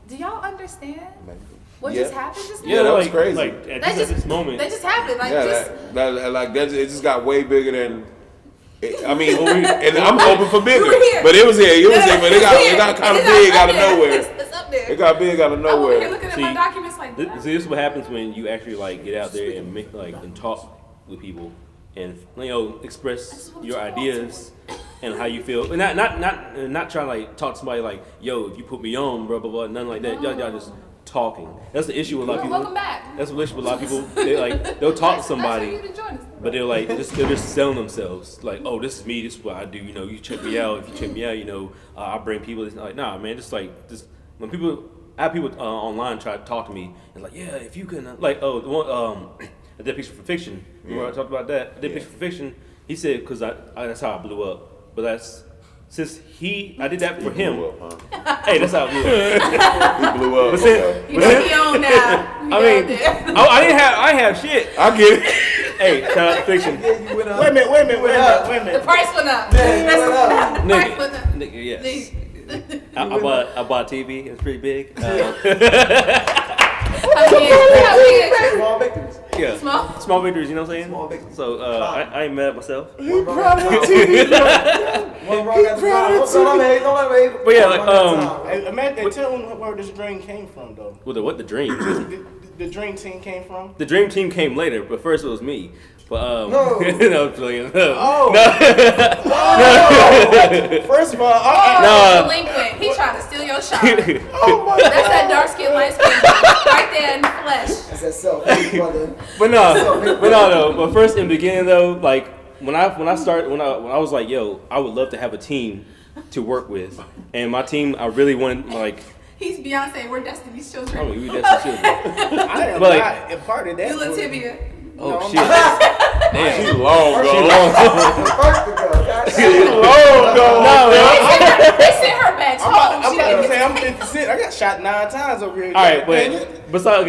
Do y'all understand what Yeah. just happened just now? Yeah, that was like, crazy. Like, at That this moment. That just happened. Like, Yeah, just that it just got way bigger than. I mean, and I'm hoping for bigger, You were here. but it was here, but it got kind of big out of nowhere. It's up there. It got big out of I'm over here nowhere. looking at See, my documents like, This is what happens when you actually like get out there and make and talk with people and express your ideas and how you feel. And not trying to like talk to somebody like, yo, if you put me on, blah blah blah, nothing like that. Y'all just talking. That's the issue with a lot of people. welcome back. That's the issue with a lot of people. They'll talk to somebody. That's why you join us. But they're just selling themselves. Like, oh, this is me. This is what I do. You know, you check me out. If you check me out, I bring people. It's like, nah, man. Just when people, I have people online try to talk to me. It's like, yeah, if you can, the one I did picture for fiction. Remember I talked about that? I did picture for fiction. He said because that's how I blew up. But that's since I did that for him. Blew up, huh? Hey, that's how I blew up. He blew up. But since, Okay. You know he on now. I mean, I didn't have shit. I get it. Hey, shout out to fiction. You went up. Wait a minute. The price went up. Yeah, you went up. The price went up. Nigga, yes. I bought a TV. It's pretty big. How big? Small victories. Yeah, Small? small victories. You know what I'm saying? Small victories. So I ain't mad at myself. One wrong at the time. Don't let me. But yeah, like Hey, imagine, tell them where this dream came from, though. with the dream. The dream team came from. The dream team came later, but first it was me. But No. no, I'm playing. Oh. First of all, No. Delinquent. He tried to steal your shot. oh my That's that dark skin, light skin right there in the flesh. That's that self, brother. But no. But first in the beginning though, like when I was like, yo, I would love to have a team to work with, and my team, I really wanted like. He's Beyonce. We're Destiny's Children. Oh, we Destiny's Children. I am But, like, not a part of that. You Lativia. Oh No, shit! Damn. She long She gone. long. First to go. Goddamn. She long gone. No, They sent her back home. I'm She about to didn't say I'm 50 I got shot 9 times over here. All right, Dang it. but besides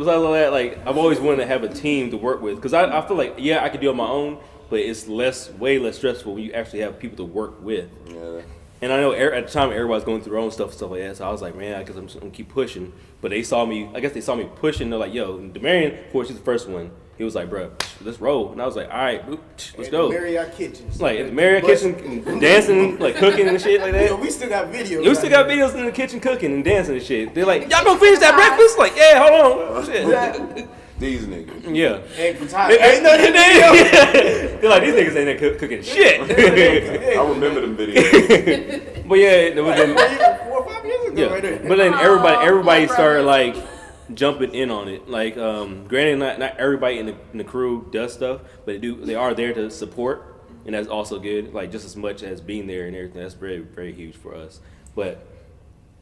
all that, like I've always wanted to have a team to work with because I feel like I could do it on my own, but it's way less stressful when you actually have people to work with. Yeah. And I know at the time everybody's going through their own stuff like that, so I was like, man, I guess I'm just gonna keep pushing. But they saw me pushing. They're like, yo, Demarion, of course, she's the first one. He was like, bro, let's roll. And I was like, all right, let's go. Marriott Kitchens. Like at the Marriott kitchen, dancing, like cooking and shit like that. Yeah, we still got videos. We still got videos in the kitchen cooking and dancing and shit. They're like, y'all gonna finish that breakfast? Like, yeah, hold on. Shit. These niggas. Yeah. Ain't for time. Ain't nothing They're like, these niggas ain't there cooking shit. I remember them videos. But yeah, then, 4 or 5 years ago, yeah. right there. But then everybody poor started brothers. like jumping in on it. Like, granted, not everybody in the crew does stuff, but they are there to support, and that's also good. Like just as much as being there and everything. That's very, very huge for us. But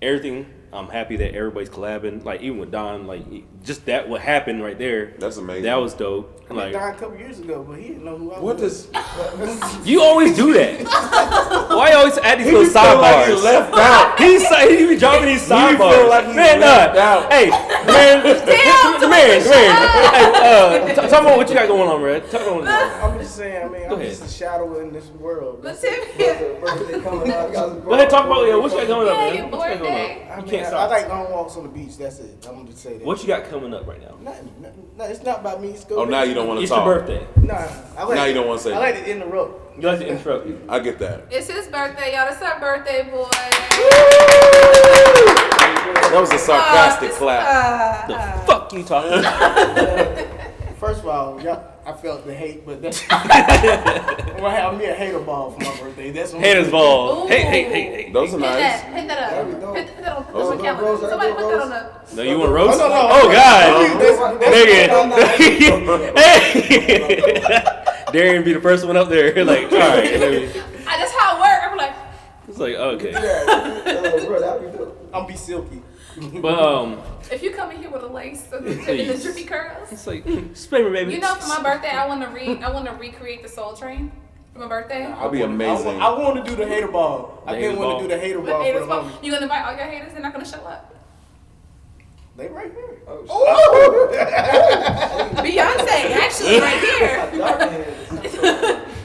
everything, I'm happy that everybody's collabing. Like even with Don, like just that what happened right there. That's amazing. That was dope. I Like died a couple years ago, but he didn't know who I What was. does you always do that. Why you always add these little feel like he sidebars? left out? He be dropping these feel sidebars. like he Man, left out. Hey, man, hey, talk about what you got going on, bro. Talk about I'm just saying, I mean, Go I'm ahead. just a shadow in this world. Lativia. Birthday coming up. Go ahead, talk about what you got going up, Yeah, man. your What you got going birthday. up? I You mean, can't I stop. like long walks on the beach. That's it. I'm just say that. What you got coming up right now? Nothing. No, it's not about me. It's Oh, now you don't want to It's your talk. birthday. Nah, I like Now you don't wanna say I like to interrupt. You like to interrupt you. I get that. It's his birthday, y'all. It's our birthday, boy. That was a sarcastic clap. The fuck you talking about? First of all, I felt the hate, but that's I'm gonna have me a hater ball for my birthday. That's what Haters ball. Ooh. Hey. Those are Hit nice. that. Hit that up. There we go. Hit that on Those the are calendar. rose, Somebody those put are that on the. No, you want to roast? Oh, no. Oh God. That's- Hey. Darian be the first one up there. Like, all right. That's how it works. I'm like, It's like okay. Bro, that we do. I'm be silky. But if you come in here with a lace and the drippy curls. it's like spray me, baby. You know, for my birthday, I want to recreate the Soul Train for my birthday. That'd be amazing. I want to do the hater ball. I The didn't hater want ball. to do the hater The ball for haters the ball. moment. You gonna invite all your haters? They're not gonna show up. They right here. Beyonce, actually, right here.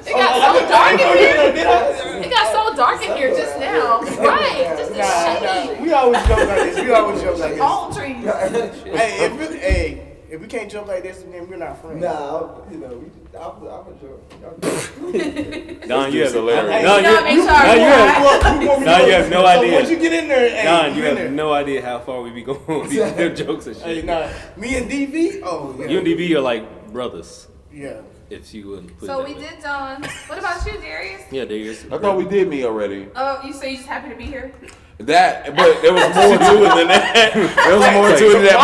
It got Oh, so dark in here. Did I? It got so dark in here just now. Right, just the shade. We always jump like this. Palm trees. If we can't jump like this, then we're not friends. Nah, you know, I'm a joke. Don, you This have dude's hilarious. Don, You gotta you make sure I have Nah, you have no so idea. Once you get in there, Don, you in have there. no idea how far we be going with these damn jokes and Hey, shit. nah, me and DV. Oh yeah. You and DB are like brothers, Yeah. if you wouldn't put So it we that way. did Dawn. What about you, Darius? Yeah, there is. I thought we did me already. Oh, you say you just happy to be here? That, but there was more to it than that. There was more to it than that.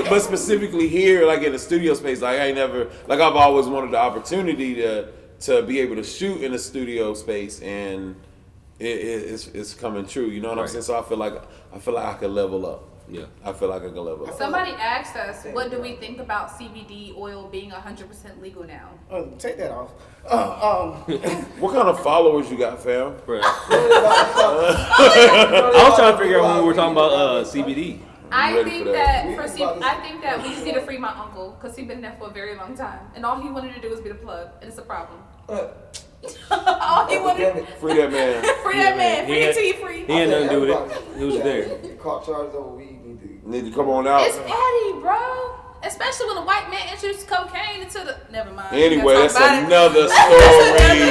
But specifically here, like in the studio space, like I ain't never, like I've always wanted the opportunity to be able to shoot in a studio space, and it's coming true. You know what I'm Right. saying? So I feel like I could level up. Yeah. I feel like I can level up. Somebody asked us, what do we think about CBD oil being 100% legal now? Take that off. What kind of followers you got, fam? Bruh. I was trying to figure out when we were talking about CBD. I ready think for that that. I think that we just need to free my uncle because he's been there for a very long time, and all he wanted to do was be the plug, and it's a problem. All he wanted. Free that man. Free that man. Free He it till you free. He had nothing to do with it. He was there. Caught charges over weed. Need to come on out. It's petty, bro. Especially when a white man introduced cocaine into the. Never mind. Anyway, that's another story.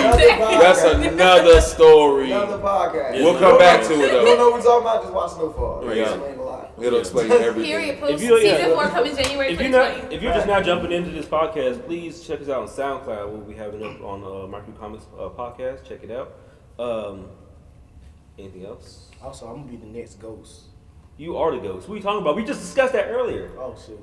That's another story. Another podcast. We'll come back to it You don't though. know what we're talking about? Just watch Snowfall. Right. Yeah. Ain't a lot. It'll explain everything. Period. Post If you- yeah. season 4 coming January 2020. If you're just now jumping into this podcast, please check us out on SoundCloud. We'll be having it up on Market Comments podcast. Check it out. Anything else? Also, I'm gonna be the next ghost. You are the ghost. What are you talking about? We just discussed that earlier. Oh shit.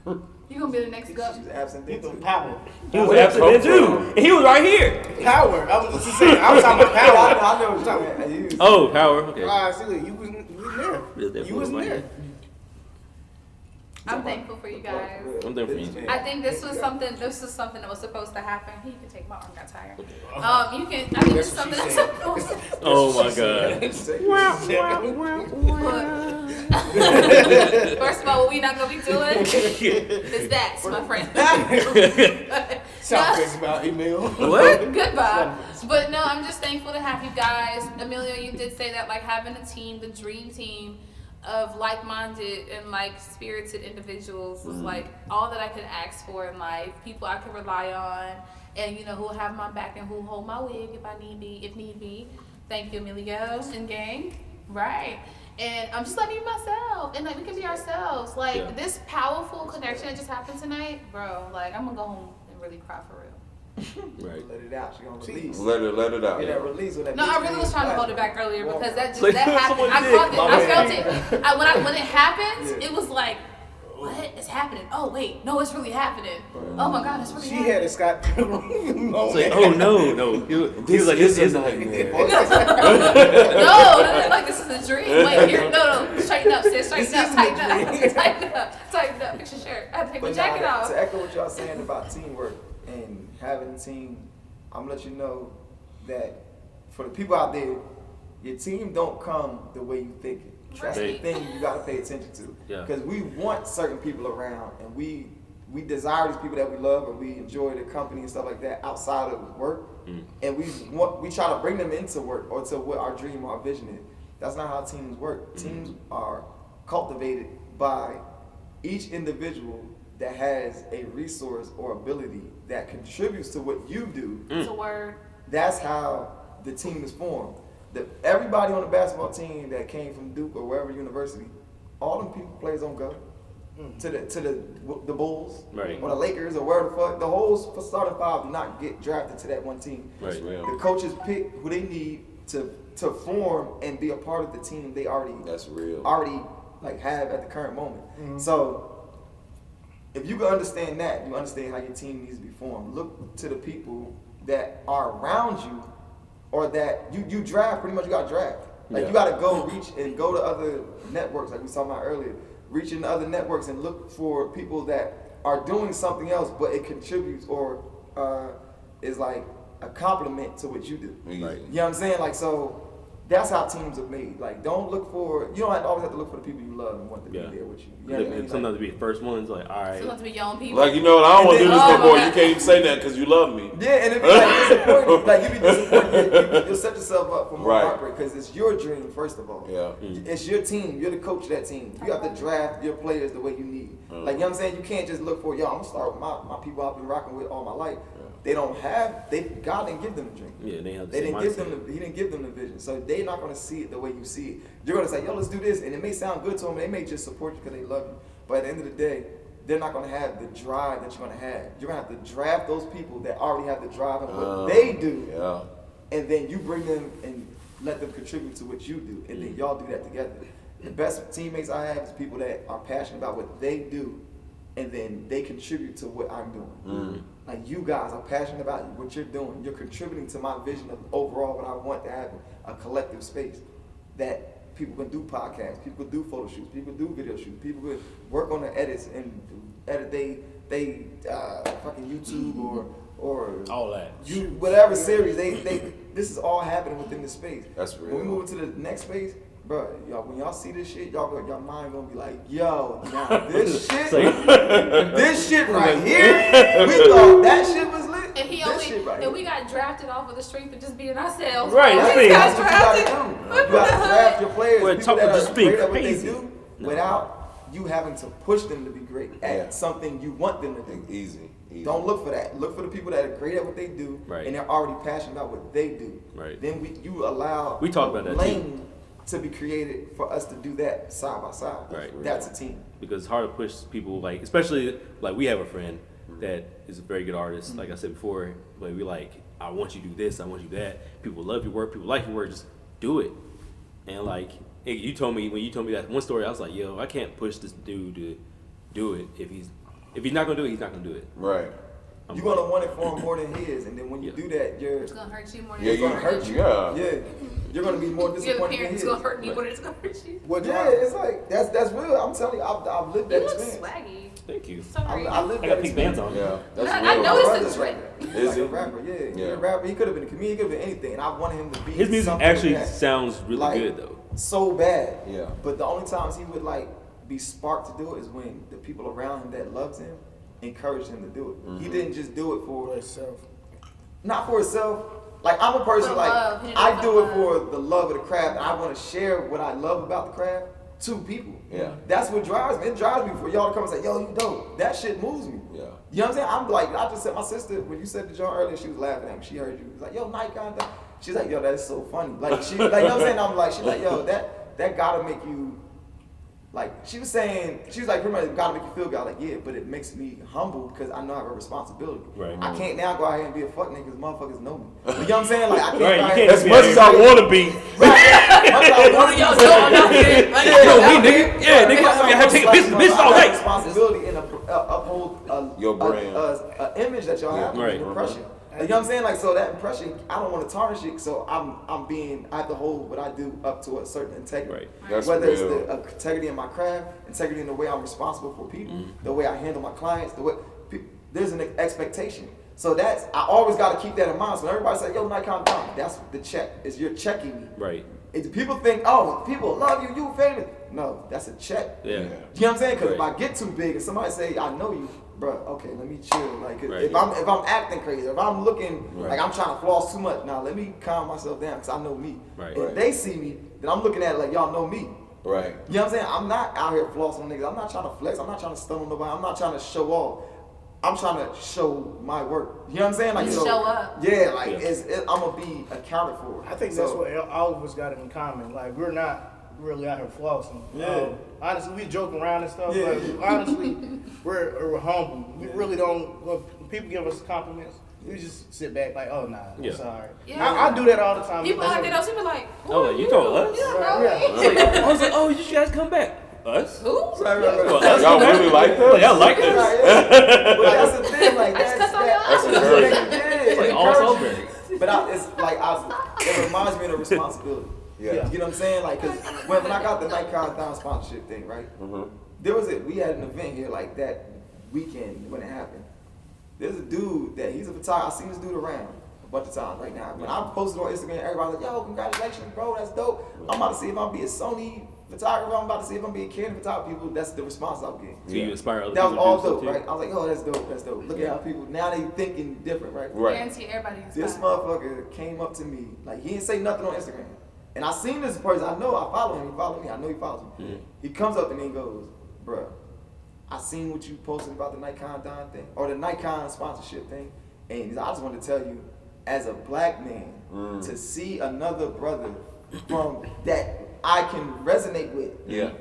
You gonna be the next guy. She's absent. People power. He was Where'd it absent come then too. from? And he was right here. Power. I was just saying. I was talking about power. I know what you're talking about. Oh, power. Okay. See, you wasn't there. You wasn't there. I'm thankful for you guys. I'm thankful for you too. I think this was something that was supposed to happen. He can take my arm, got tired. I think this is something that's supposed to Oh my god. First of all, what we not gonna be doing is that, my friend. Something about email. What? Goodbye. But no, I'm just thankful to have you guys. Emilio, you did say that, like, having a team, the dream team of like-minded and like-spirited individuals was like all that I could ask for in life. People I could rely on, and who will have my back and who will hold my wig if need be. Thank you, Emilio and gang. Right. And I'm just letting you be myself, and like we can be ourselves. Like this powerful connection that just happened tonight, bro. Like I'm gonna go home and really cry for real. Right. Let it out. She gonna release. Let it out. Get that release with that. No, I really was trying to hold it back earlier because that happened. I caught it. I felt it. When it happened, it was like, what is happening? Oh wait, no, it's really happening. Oh my god, it's really She happening. had a Scott Pilgrim moment. It's like, oh no. He was like, this is a nightmare. No, like this is a dream. Wait, here, no, straighten up, sis, straighten up, tighten up, fix your shirt. I have to take my jacket off. To echo what y'all saying about teamwork and having a team, I'm gonna let you know that for the people out there, your team don't come the way you think it. That's the thing you gotta pay attention to. Because we want certain people around, and we desire these people that we love, and we enjoy their company and stuff like that outside of work. And we try to bring them into work or to what our dream or our vision is. That's not how teams work. Teams are cultivated by each individual that has a resource or ability that contributes to what you do. It's a word. That's how the team is formed. Everybody on the basketball team that came from Duke or wherever university, all them people plays on go to the Bulls or the Lakers or wherever the fuck. The whole starting five do not get drafted to that one team. Right. The coaches pick who they need to form and be a part of the team they already like have at the current moment. So if you can understand that, you understand how your team needs to be formed. Look to the people that are around you, or that you draft. Pretty much, you got to draft. Like you got to go reach and go to other networks, like we talked about earlier. Reach into other networks and look for people that are doing something else, but it contributes or is like a compliment to what you do. Right. You know what I'm saying? Like so. That's how teams are made. Like, don't look for. You don't always have to look for the people you love and want to be there with you. You know what I mean? Sometimes to be the first ones, like, all right. Sometimes to be your own people. Like, I don't want to do this no more. You can't even say that because you love me. Yeah, and it'd be like disappointing. Like, you be disappointed. You'll set yourself up for more heartbreak because it's your dream, first of all. Yeah. It's your team. You're the coach of that team. You have to draft your players the way you need. Like, you know what I'm saying? You can't just look for, I'm going to start with my people I've been rocking with all my life. They don't have. God didn't give them the dream. Yeah, He didn't give them the vision. So they're not going to see it the way you see it. You're going to say, let's do this, and it may sound good to them. They may just support you because they love you. But at the end of the day, they're not going to have the drive that you're going to have. You're going to have to draft those people that already have the drive and what they do. Yeah. And then you bring them and let them contribute to what you do, and then y'all do that together. The best teammates I have is people that are passionate about what they do, and then they contribute to what I'm doing. Like you guys are passionate about what you're doing. You're contributing to my vision of overall what I want to happen, a collective space that people can do podcasts, people can do photo shoots, people can do video shoots, people can work on the edits and edit they fucking YouTube or all that. Whatever series this is all happening within this space. That's real. When we move to the next space, bro, y'all, when y'all see this shit, your mind gonna be like, yo, now this shit, this shit right here, we thought that shit was lit. And he This only, shit right and here. we got drafted off of the strength of just being ourselves. Right, We I just mean, got That's what you gotta drafted. do. You gotta draft your players, We're people talking that just are being great at what they crazy. do, No. without you having to push them to be great at Yeah. something you want them to do. Easy. Don't look for that. Look for the people that are great at what they do, Right. and they're already passionate about what they do. Right. Then you allow We talk about that, too. lane to be created for us to do that side by side. Right. That's a team. Because it's hard to push people, like, especially, like, we have a friend that is a very good artist. Like I said before, but we like, I want you to do this, I want you to do that. People love your work, people like your work, just do it. And like, when you told me that one story, I was like, yo, I can't push this dude to do it. If he's not gonna do it, he's not gonna do it. Right. You're gonna want it for him more than his, and then when you Yeah. do that, It's gonna hurt you more than Yeah, it's you gonna hurt you. Yeah. you're gonna be more You're the disappointed than parents his. gonna hurt me more than it's gonna hurt you. What Yeah, drama? it's like that's real. I'm telling you, I've lived You that look experience. swaggy. Thank you. Sorry. I lived I that got pink bands experience. on. Yeah. That's I real. noticed My it's brother's right. He's Is like he? a rapper, yeah. He's Yeah. a rapper. He could have been a comedian, he could have been anything, and I wanted him to be His music something actually that, sounds really like, good though. so bad. Yeah. But the only times he would like be sparked to do it is when the people around him that loved him encouraged him to do it. Mm-hmm. He didn't just do it For for itself. not for himself. Like I'm a person For like love. He did I it do for it for the love of the craft, and I want to share what I love about the craft to people. Yeah. That's what drives me. It drives me for y'all to come and say, "Yo, you dope." That shit moves me. Yeah. You know what I'm saying? I'm like, I just said my sister when you said the joint earlier, she was laughing at me. She heard you. She was like, "Yo, Nikon." She's like, "Yo, that is so funny." Like she, like you know what I'm saying? I'm like, she's like, "Yo, that gotta make you." Like she was like, pretty much, it gotta make you feel good. I'm like, yeah, but it makes me humble because I know I have a responsibility. Right. I can't now go out here and be a fuck nigga because motherfuckers know me. You know what I'm saying? Like I can't. Right, go you out can't here- As much as I want to be. One of y'all know I'm not here. Like, Yo, we nigga, yeah, nigga, I have to take this all I have night. responsibility and uphold Your brand. a image that y'all have, Right. an impression. You know what I'm saying? Like, so that impression, I don't want to tarnish it. So I have to hold what I do up to a certain integrity. Right. That's Whether it's real. the integrity in my craft, integrity in the way I'm responsible for people, the way I handle my clients, the way there's an expectation. So I always got to keep that in mind. So when everybody say, "Yo, Nikon down," that's the check. Is you're checking me. Right. If people think, "Oh, people love you, you famous." No, that's a check. Yeah. You know what I'm saying? Because if Right. I get too big and somebody say, "I know you," bro, okay, let me chill. Like, 'cause Right. if I'm acting crazy, if I'm looking Right. like I'm trying to floss too much, now let me calm myself down because I know me. Right. And if Right. they see me, then I'm looking at it like y'all know me. Right. You know what I'm saying? I'm not out here flossing niggas. I'm not trying to flex. I'm not trying to stun on nobody. I'm not trying to show off. I'm trying to show my work. You know what I'm saying? Like You so- show up. Yeah, like Yeah. I'm gonna be accounted for. I think that's what all of us got in common. Like we're not really out here flossing. Yeah. Honestly, we joke around and stuff, Yeah. but honestly, we're humble. We really don't. When people give us compliments, we just sit back like, "Oh nah, Yeah. I'm sorry." Yeah. I do that all the time. People because out there, those people like, who Oh, are you told us? You don't know Yeah. me. I was like, oh, you guys come back. Us? Who? Right. Well, us Y'all come back? really like Like, I that? like this. Right, yeah. But that's the thing, like I just that's cuss on y'all. That's encouraging. yeah, Like, all encouraging. Salisbury. But it reminds me of the responsibility. Yeah. You know what I'm saying? Like, cause when I got the Nikon Down sponsorship thing, right? We had an event here like that weekend when it happened. There's a dude that he's a photographer. I've seen this dude around a bunch of times right now. When I posted on Instagram, everybody's like, "Yo, congratulations, bro, that's dope." I'm about to see if I'm be a Sony photographer. I'm about to see if I'm being a Canon photographer. People, that's the response I'm getting. So you inspire other That was people all to do dope, stuff too? right? I was like, "Oh, that's dope, that's dope." Look at how people now they thinking different, right? Right. Guarantee everybody is This fine. motherfucker came up to me, like he didn't say nothing on Instagram. And I seen this person, I know I follow him, he follow me, I know he follows me. Mhm. He comes up to me and goes, "Bruh, I seen what you posted about the Nikon Don thing, or the Nikon sponsorship thing, and I just wanted to tell you, as a black man, to see another brother from that I can resonate with, Yeah.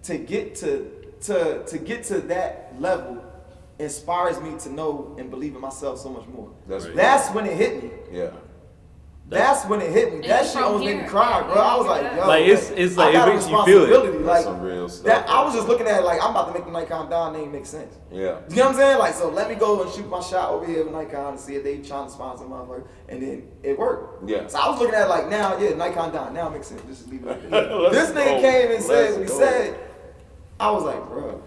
to get to that level inspires me to know and believe in myself so much more." That's Right. That's when it hit me. Yeah. That's when it hit me. And That you shit from almost made me here. cry, bro. I was like, yo. Like, it's like, I got it a makes you feel it. responsibility. That's Like, some real stuff. that, I was just looking at it like, I'm about to make the Nikon Don name make sense. Yeah. You know what I'm saying? Like, so let me go and shoot my shot over here with Nikon and see if they trying to sponsor motherfucker. And then it worked. Yeah. So I was looking at it like, now, yeah, Nikon Don. Now it makes sense. Just leave it like that. Let's This nigga go. came and said what he Let's go. said. I was like, bro,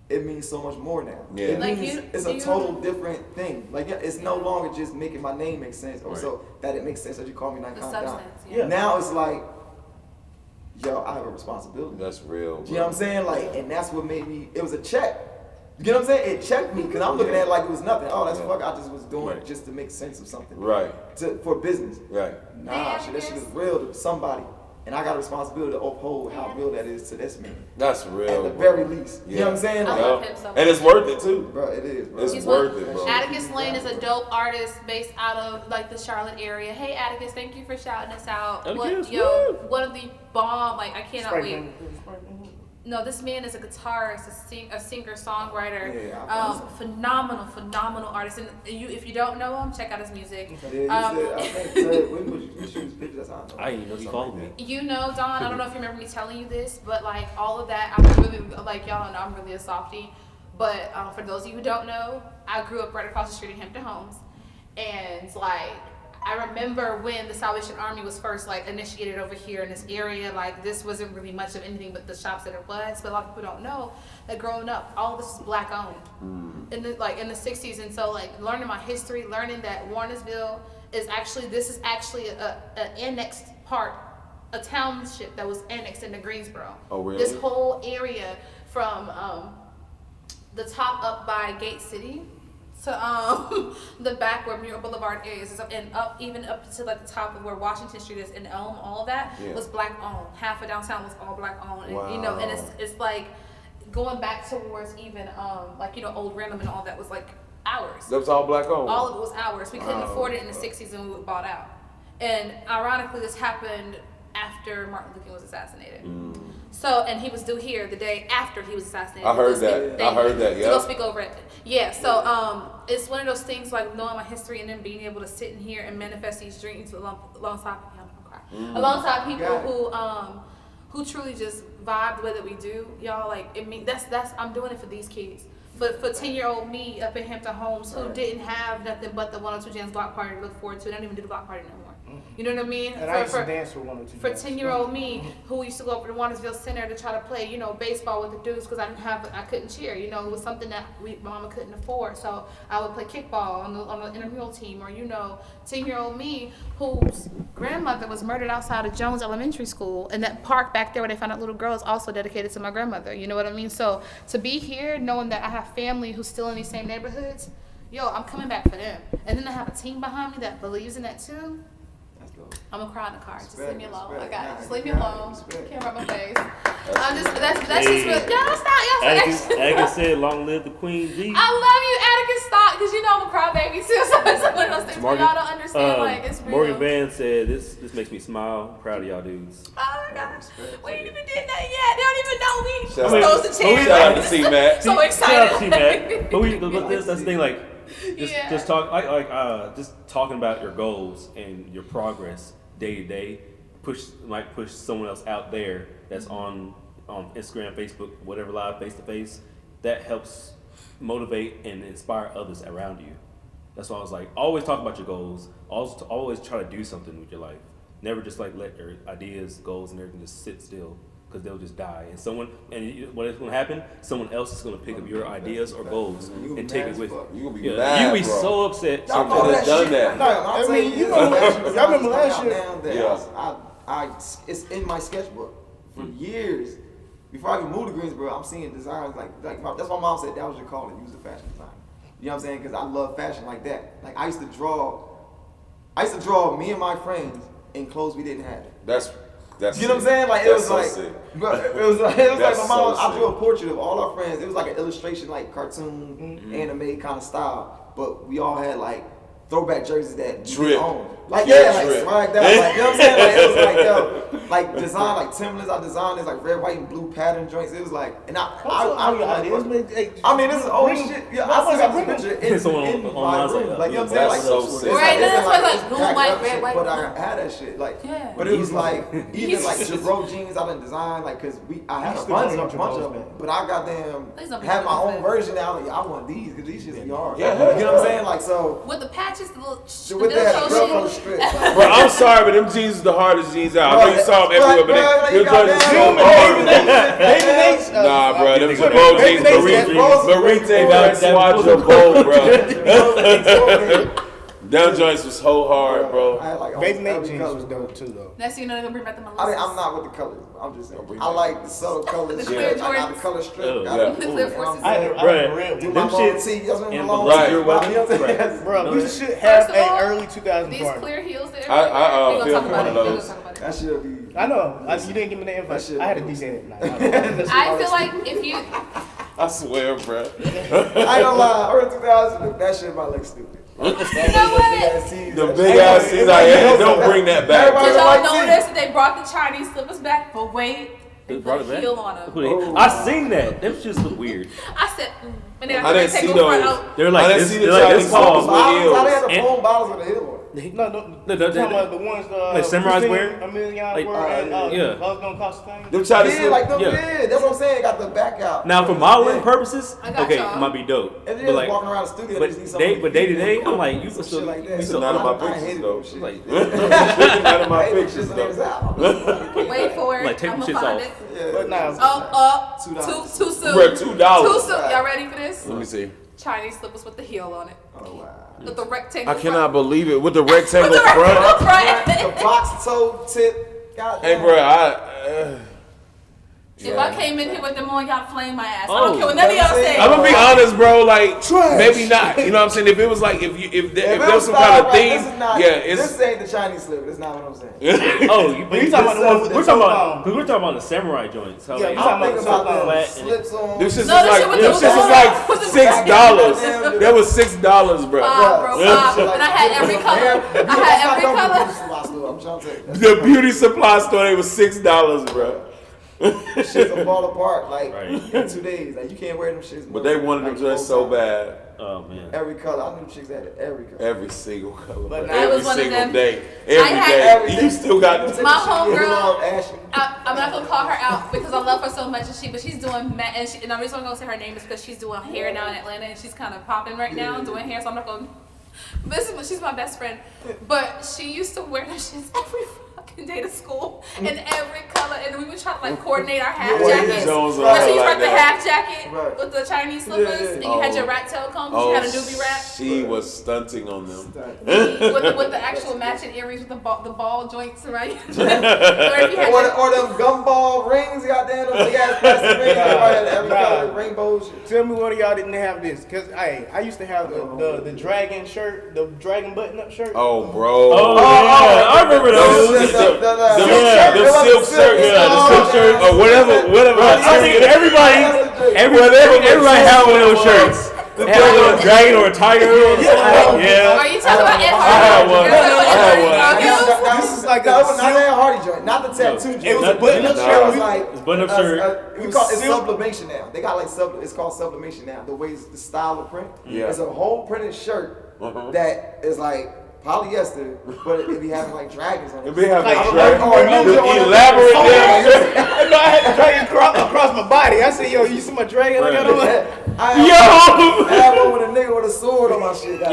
it means so much more now. Yeah. It Like means you- it's do a you- total different thing. Like, it's no longer just making my name make sense, or Right. so that it makes sense that you call me The Nikon Don. substance. Yeah. Now it's like, yo, I have a responsibility. That's real. You know what I'm saying? Like, and that's what made me. It was a check. You get what I'm saying? It checked me because I'm looking at it like it was nothing. Oh, that's fuck. I just was doing it just to make sense of something. Right. For business. Right. Nah, shit, that shit is real to somebody. And I got a responsibility to uphold how real that is to this man. That's real. At the very least. You know what I'm saying? I love him so much. And it's worth it too. Bro, it is, bro. It's worth it, bro. Atticus Lane is a dope artist based out of like the Charlotte area. Hey Atticus, thank you for shouting us out. Atticus, One of the bomb, like I cannot wait. No, this man is a guitarist, a singer-songwriter, phenomenal artist. And if you don't know him, check out his music. I didn't know he followed me. You know, Don, I don't know if you remember me telling you this, but like all of that, I'm really, like y'all don't know, I'm really a softie. But for those of you who don't know, I grew up right across the street in Hampton Homes. And like, I remember when the Salvation Army was first like initiated over here in this area, like this wasn't really much of anything but the shops that it was. But a lot of people don't know that growing up, all of this is black owned in the 60s. And so like learning my history, learning that Warnersville is actually an annexed part, a township that was annexed into Greensboro. Oh really? This whole area from the top up by Gate City to the back where Muir Boulevard is, and even up to like the top of where Washington Street is in Elm, all of that was black owned. Half of downtown was all black owned. Wow. And, you know, and it's like going back towards even Old Random and all that was like ours. That was all black owned. All of it was ours. We couldn't afford it in the 60s and we bought out. And ironically, this happened after Martin Luther King was assassinated. So, and he was due here the day after he was assassinated. I heard that. To go speak over it. Yeah, so it's one of those things like knowing my history and then being able to sit in here and manifest these dreams alongside people who truly just vibe the way that we do. Y'all, like, that's I'm doing it for these kids. For 10-year-old me up in Hampton Homes who didn't have nothing but the 102 Jams block party to look forward to. I don't even do the block party no more. You know what I mean? And I used to dance for 102 For 10-year-old me who used to go up to the Warnersville Center to try to play, baseball with the dudes because I couldn't cheer. You know, it was something that my mama couldn't afford. So I would play kickball on the intramural team, or 10-year-old me whose grandmother was murdered outside of Jones Elementary School, and that park back there where they found that little girl is also dedicated to my grandmother. You know what I mean? So to be here, knowing that I have family who's still in these same neighborhoods, I'm coming back for them. And then I have a team behind me that believes in that too. I'm gonna cry in the car. Just leave me alone. I got it. Just leave me alone. Can't rub my face. That's just real. Y'all stop. Atticus said, "Long live the Queen Bee." I love you, Atticus. Stop, because I'm a crybaby too. So it's one of those things where y'all don't understand. Like it's real. Morgan Van said, "This makes me smile. Proud of y'all dudes." Oh my gosh, we ain't even did that yet. They don't even know we Shout closed the chair. Shout out to C-Mac. So excited. C-Mac. But that's the thing. Like, just talking about your goals and your progress day to day, push someone else out there that's on Instagram, Facebook, whatever, live, face to face. That helps motivate and inspire others around you. That's why I was like, always talk about your goals. Always try to do something with your life. Never just like let your ideas, goals, and everything just sit still, because they'll just die. And what is going to happen? Someone else is going to pick up your ideas or goals and take it with you. You'll be mad, You'll be bro. so upset. I could have done that. I mean, y'all remember last year? It's in my sketchbook for years. Before I even moved to Greensboro, I'm seeing designs like that's why mom said that was your calling. You was a fashion designer. You know what I'm saying? Because I love fashion like that. Like I used to draw me and my friends in clothes we didn't have. That's you know what I'm saying? Like it was so like, sick. Bro, it was like my mom. So I drew a sick. portrait of all our friends. It was like an illustration, like cartoon, anime kind of style. But we all had like throwback jerseys that we Drip. didn't own. Like Yeah, like drip. swag that. Like you know what I'm saying? Like it was like like design like Timberlands. I designed this like red, white, and blue pattern joints. It was like, and I mean, this is old shit. Yeah, I still got this picture in my room. Like you know what I'm saying? Like so sick. Right, that's why like it's blue, packed white, up red, shit, white. But I had that shit. Like, but it was like even like Jabro jeans I done designed. Like, cause I had a bunch of them, but I got them had my own version now. Like, I want these because these shits be hard. Yeah. You know what I'm saying? Like so. With the patches, the little With that toe Velcro shit. strip. Bro, I'm sorry, but them jeans is the hardest jeans out. I know you saw them everywhere, but you them got jeans that. so hard. Nah, bro, them Jabro jeans, Marite, Quadruple, bro. Down joints was so hard, bro. I had like Baby almost Mate every jeans color, was bro. dope too, though. Next thing you know, they're gonna bring back the I'm Melissa's. not with the colors. I'm just saying. I like the subtle colors. The clear I got the Jordans. color strip. Oh, Got yeah. it. The clear forces. I had a Bruh, red Do one. my them mom shits tee. That's when in long below sleeve, your bro. weather. You know what I'm saying? Bro, we should have First of all, a early 2000 These party. clear heels that I everybody feel we're gonna talk one about of it. We're those. gonna talk about it. That should be. I know. You didn't give me the invite. shit I had a was- DJ night. I feel like if you, I swear, bro. I ain't gonna lie. Early 2000, that shit might look stupid. you know what? The big ass seats I had, don't bring that back. Everybody- Did y'all White tee. notice they brought the Chinese slippers back? But wait, they They brought put it a back. heel on them. Who they- I seen that. Them shits look weird. I said, and then I didn't take see the front those. out. They're I like didn't this. see the They're like Chinese this tall. slippers. Bottles, how they had the And- foam bottles with a heel on it. No, No, talking about the ones like Samurai's Christine wear? Emilion Like, wear and yeah. I was gonna cost things. Them Chinese Yeah, like them. Yeah. Yeah, that's what I'm saying. Got the back out. Now for modeling Yeah. purposes, I got okay, y'all. it might be dope. If But you're just like, walking around the studio, they just need something. but day to day, I'm like, you Some still, shit like that. you These still, are none of my I pictures hated though. them shit. like, None of my I hated them pictures shits when they was though. out. Wait for it. Like, take I'm the gonna shits find off. it. Yeah. But now, Oh, $2. too soon. Bruh, $2. Too soon. Y'all ready for this? Let me see. Chinese slippers with the heel on it. Oh wow. With the rectangle. I cannot believe it with the rectangle With the front. rectangle The box toe tip. God Hey, damn. bro, If I came in here with them on, y'all flame my ass. I don't care what none of Let y'all me see. say. I'm gonna be honest, bro. Like, Trash. maybe not. You know what I'm saying? If it was like, if there it was some styled kind of right, theme, this is not, yeah, it's. This ain't the Chinese slipper. That's not what I'm saying. oh, you, you talking about the ones with the we're talking toe about, on. because we're talking about the samurai joints. How Yeah, like, you I'm talking thinking about about the the flat and- slips on. This shit No, this shit with the is toe like on. With the $6. That was $6, bro. Bro, Yeah. and I had every color. I had every color. I'm trying to tell you. The beauty supply store, they was $6, bro. Shit's gonna fall apart like Right. in 2 days. Like you can't wear them shits. But they wanted them like, dressed full so time. bad. Oh man. Every color. I knew chicks had every color. Every single color, But bro. now- I Every was one of single them. day. I Every had- day. You still got Take the My the shit, homegirl- get all ashy. I'm not gonna call her out because I love her so much, but she's doing and the reason I'm gonna say her name is because she's doing hair now in Atlanta and she's kind of popping right now doing hair, so I'm not gonna. She's my best friend, but she used to wear them shits every fucking day to school in every color, and we would try to like coordinate our half Yeah, jackets. Jones Where she used to like rock the that. half jacket Right. with the Chinese slippers, Yeah. and you had your rat tail comb. Oh, She had a doobie wrap. she was stunting on them. with the actual matching earrings with the ball joints around you. Or if you had your- Or them gumball rings, goddamn, them big ass plastic rings. Everybody had every color rainbow shit. Tell me one of y'all didn't have this, cause I used to have the dragon shirt, the dragon button-up shirt. Oh, bro. Oh, yeah, I remember those. The silk shirt, yeah, the silk shirt. or whatever. I think everybody had one of those shirts. They had a little dragon or a tiger. Yeah. Are you talking about Ed I had one. Hardy? This is like that a was not that Hardy joint, not the tattoo joint. It was a Not- button-up no. shirt. It was like It's button-up shirt. we call it's silk. sublimation now. They got like it's called sublimation now. The way the style of print. Yeah. It's a whole printed shirt Uh-huh. that is like polyester, but it be having like dragons on it. It be having Like, dragon. oh, Elaborate damn shirt. No, I had the dragon across my body. I said, yo, you see my dragon I got on? I Yo! had one with a nigga with a sword on my shit. Yeah.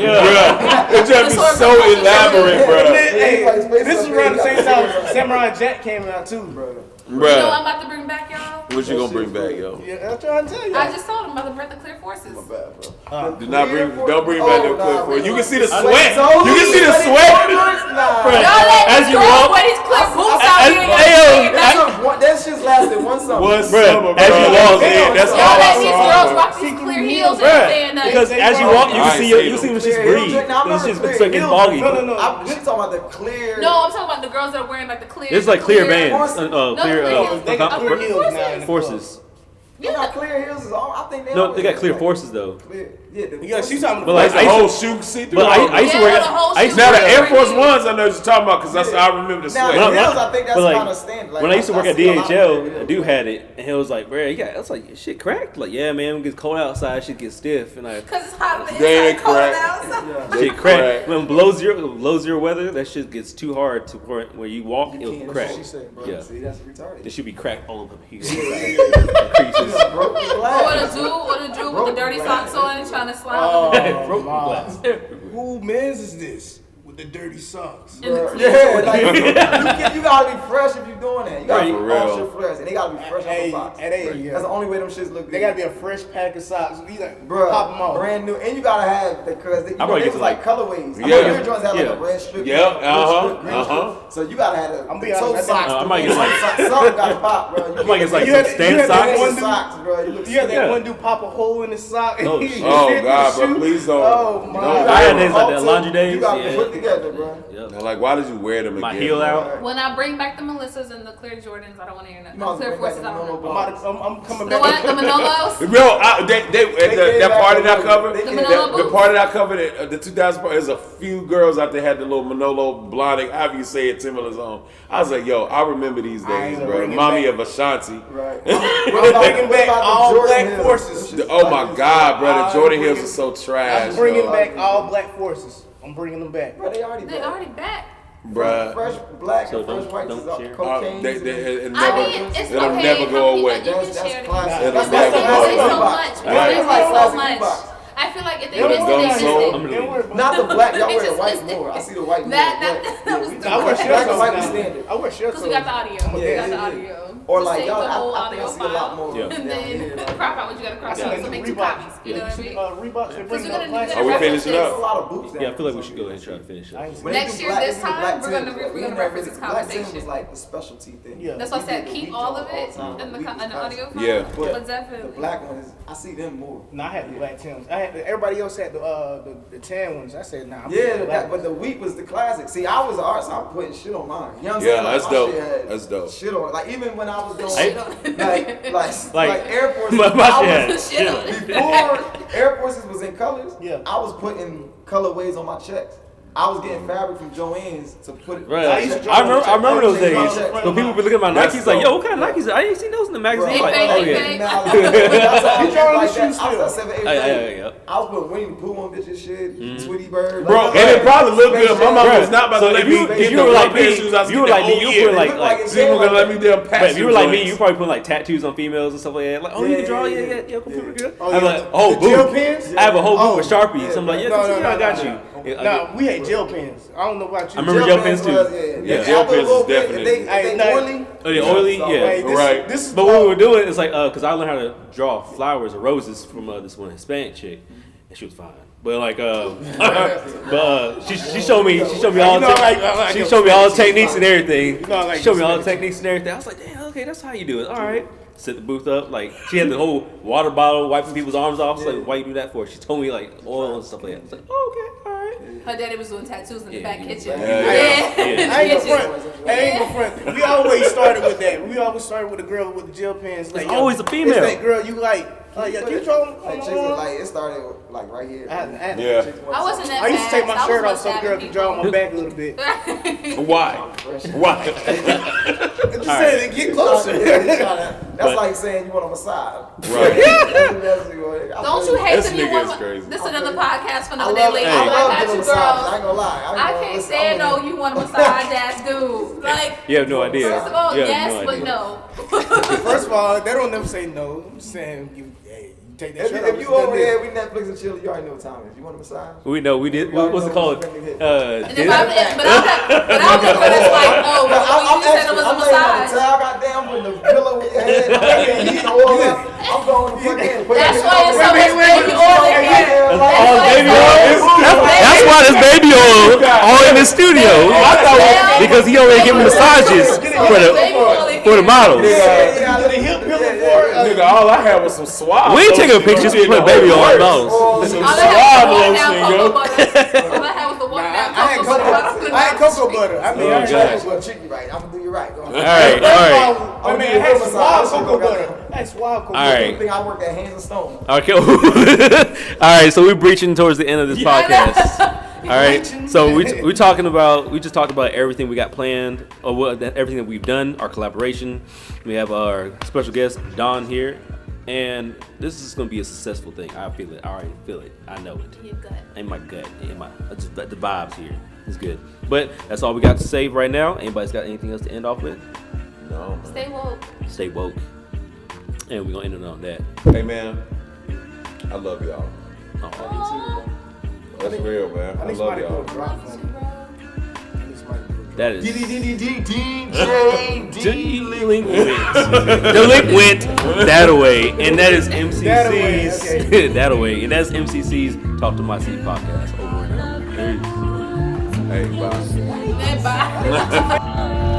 Bruh, it just be so elaborate, bruh. Hey, like space this is on around the there. same time Samurai Jack came out too, bro. You know what Bruh, I'm about to bring back, y'all? what you gonna bring back, yo? Yeah, I'm trying to tell you. I just told him about to bring the clear forces. Do not don't bring back no clip for it. You can see the sweat. told You can you, see the but sweat. Nah. Bruh. Y'all let As these you girls walk- wear these clear boots out as- here. Ayo, That shit's lasted one summer. One Bruh, summer, as you walk bro. in, That's Y'all all let I these saw. girls rock these clear heels and saying nothing. Because as you walk, you I can see ain't them seen shits them. breathe. Yeah, I It's remember just clear it's like it's heels. foggy. She's talking about the clear. No, I'm talking about the girls that are wearing like the clear. It's like clear bands, forces. No, clear clear heels. They got clear heels now in the forces. They got clear heels. Is all. I think they No, always they got clear like forces though. Clear. Yeah, Yeah, she's talking But about like, Like the whole shoe see through. But I used to Yeah, wear. the whole I used shoe. to Now the wear. Air Force Ones, I know what you're talking about because I remember the Now sweat. the No, heels, no, I think that's but like, kind of standard. Like, when I used to work at see a lot of DHL, them. a dude had it, and he was like, "Bro, you got." I was like, "Shit cracked." Like, yeah, man, when it gets cold outside, shit gets stiff, and like, Because it's hot on the They inside, cold crack. outside. shit crack. When below zero weather, that shit gets too hard to where you walk, it'll That's crack. what she said, bro. Yeah, See, that's retarded. it should be cracked all over here. Creases. Creases. Broke the Or glass. the dude with the dirty socks on and trying to slide Oh, on the Broke the my. glass. Who men's is this with the dirty socks? in the Bro, clear. yeah, like you gotta be fresh if you're doing doing that. You gotta Right, keep for all real. shit fresh, and they gotta be fresh out the box. That's the only way them shits look good. They gotta be a fresh pack of socks. You like, Bruh, pop them off. brand new, and you gotta have because they, probably it get was to, like colorways. Yeah. Your joints have like Yeah. a red strip. Yeah, green strip. So you gotta have I'm the being toe honest, socks. I might get like- Something gotta pop, bro. I might get like You some had- stand you had that socks. one- socks, bro. You look You had that Yeah. one dude pop a hole in his sock. Oh, He shit. hit Oh, the God, bro, shoe. please don't. Oh my Don't. I had days like Ultra, that, laundry days. You gotta Yeah. put together, bro. Yep. Now, like, why did you wear them My again? heel out. When I bring back the Melissas and the clear Jordans, I don't want to hear nothing. You might as Clear well bring Forces, back I the don't Mono know. I'm coming The back. what? The Manolos? Bro, that party that I covered, The Manolo the boots? party that I covered, the 2000 party, there's a few girls out there had the little Manolo blonding, however you say it, Timberlands on. I was like, yo, I remember these days, ain't bro. bringing Mommy back- of Ashanti. Right. Bringing back all black forces. Oh my God, bro, the I'm Jordan Hills bringing- are so trash. I'm bringing bro. back all black forces. I'm bringing them back. Bro, they already They back. already back. Bruh. Fresh black So and fresh don't- white don't is all share. cocaine. It I never, mean, it's it'll okay. never go away. You can That's share it. classic. It'll That's never They go say so away. much. Right. They say so Classic much. box. I feel like if they It was missed done it, they so- missed I'm it. gonna leave. Not the black. Y'all They wear just white missed it. more. I see the white more. That was I wear Black shirt and coats white now. standard. I wear shirt because we got the coats. audio. We Yeah, got the yeah, audio. Or To like save y'all, the whole I think I audio see a lot file. more. Yeah. down And then here. crop out what you gotta crop I seen out. that So new make two Reeboks. copies. You know what I mean? Reeboks, they bring Because out we're classic. Are we reference finishing this. up? There's a lot of boots down Yeah, I feel like we there. should go ahead and try to finish I up. ain't seen When that. they Next do year, black- this they do time, black we're gonna Timbs, we're we gonna never reference did- this Black Timbs conversation. was like the specialty thing. Yeah. That's why I We said did the keep wheat all jar of it the time. in the We in the audio file. Yeah. But The definitely. black ones, I see them more. No, I had the black Timbs. I had everybody else had the tan ones. I said, nah. I'm Yeah, the black but the wheat was the classic. See, I was an artist, I was putting shit on mine. You know what I'm Yeah, saying? Like, that's my dope. shit had That's dope. Shit on it. Like even when I was doing Shit on it. like Air Force. My I shit was- had Shit on it. Before Air Forces was in colors, Yeah. I was putting colorways on my checks. I was getting fabric from Joann's to put it. Right. I used to I remember those days. Check. When people be looking at my That's Nikes, like, dope. yo, what kind of Nikes? I ain't seen those in the magazine. They Like, fake, oh they yeah. fake. You drawing the shoes I still? was 7, 8, Yeah. I was putting Winnie the Pooh on bitches shit, Tweety Bird. Bro, and it probably looked good. My mom was not about to So let if me you- get if you the were like one pair of me, shoes I was you were getting like me, the you whole put year. like- Look like like- it's She was gonna let me damn But patch if you were like me, joints. you probably put like tattoos on females and stuff like that. Like, oh, you can draw, yeah, computer good. Oh, I have yeah, like, oh, the gel boot. pens? I have a whole boot with Oh. Sharpies. So I'm like, yeah, continue, I got you. Yeah, No, we had gel pens. I don't know about you. I remember gel pens too. Yeah, gel pens is definitely- They oily. Oh, yeah, oily, yeah. Hey, this, Right. This is But what we were doing is like, cause I learned how to draw flowers or roses from this one Hispanic chick, and she was fine. But like, she showed me all You know, like she showed me all the techniques and everything. You know, I like She showed me all the Hispanic techniques and everything. I was like, damn, okay, that's how you do it. All right. Set the booth up. Like she had the whole water bottle wiping people's arms off. I was like, why you do that for? She told me like oil and stuff like that. I was like, oh, okay, all right. Her daddy was doing tattoos in the Yeah, back he was kitchen. back. Yeah. I ain't gonna front. I ain't gonna front. We always started with that. We always started with a girl with the gel pens. Like, It's always a female. It's that girl you like. Yeah, keep drawing. Like chicks are like it started like right here. Yeah. I wasn't that I used to take my fast. shirt I off was so the girl stabbing could draw on my people. back a little bit. Why? Why? Just saying, to get closer. That's like saying you want a massage. Right. Don't you hate This to be nigga one? is crazy. This is another podcast for I another love, day. I Like, love I got getting you, a massage. I girls. ain't gonna lie. I can't stand no, you want a massage ass dude. Like, You have no idea. first of all, You have yes, no but idea. no. First of all, they don't never say no. I'm just saying, you take that shirt off. If you over there, we Netflix and chill, you already know what time it is. You want a massage? We know we did. What's it called? And if I was but it's like, oh, well, you said it was a I'm laying on the massage. towel, goddamn, with the pillow with your head. I'm laying heat oil up. I'm going to fucking put That's that why it's so shit much on baby oil in here. All baby oil. That's why there's baby oil all in the studio. Because he only giving massages for the models. Nigga, all I had was some swab. We ain't taking pictures. We put baby oil on models. Some All I swab had lotion, was yo. all I had was the water down I had cocoa butter. I mean, Oh, I had gosh. cocoa butter. Treat you right. I'm gonna do you right. Go on. All right, all right. I mean, I had suave cocoa butter. I had suave cocoa All butter. right. I think I work at Hands and Stone. Okay. All right. So we're breaching towards the end of this podcast. All right. So we talking about just talked about everything we got planned, or everything that we've done, our collaboration. We have our special guest Don here, and this is gonna be a successful thing. I feel it. I already feel it. I know it. Your gut. In my gut. In my just the vibes here. It's good. But that's all we got to say right now. Anybody's got anything else to end off with? No, man. Stay woke. Stay woke. And we're gonna end it on that. Hey, man. I love y'all. Oh, That's real, man. I I need love somebody to y'all. do a drop for me. Bro. I need somebody to do a That is DJ Delinquent that away. And that is MCC's okay. that away. And that's MCC's Talk to My City podcast over and out. Hey, bye. Bye.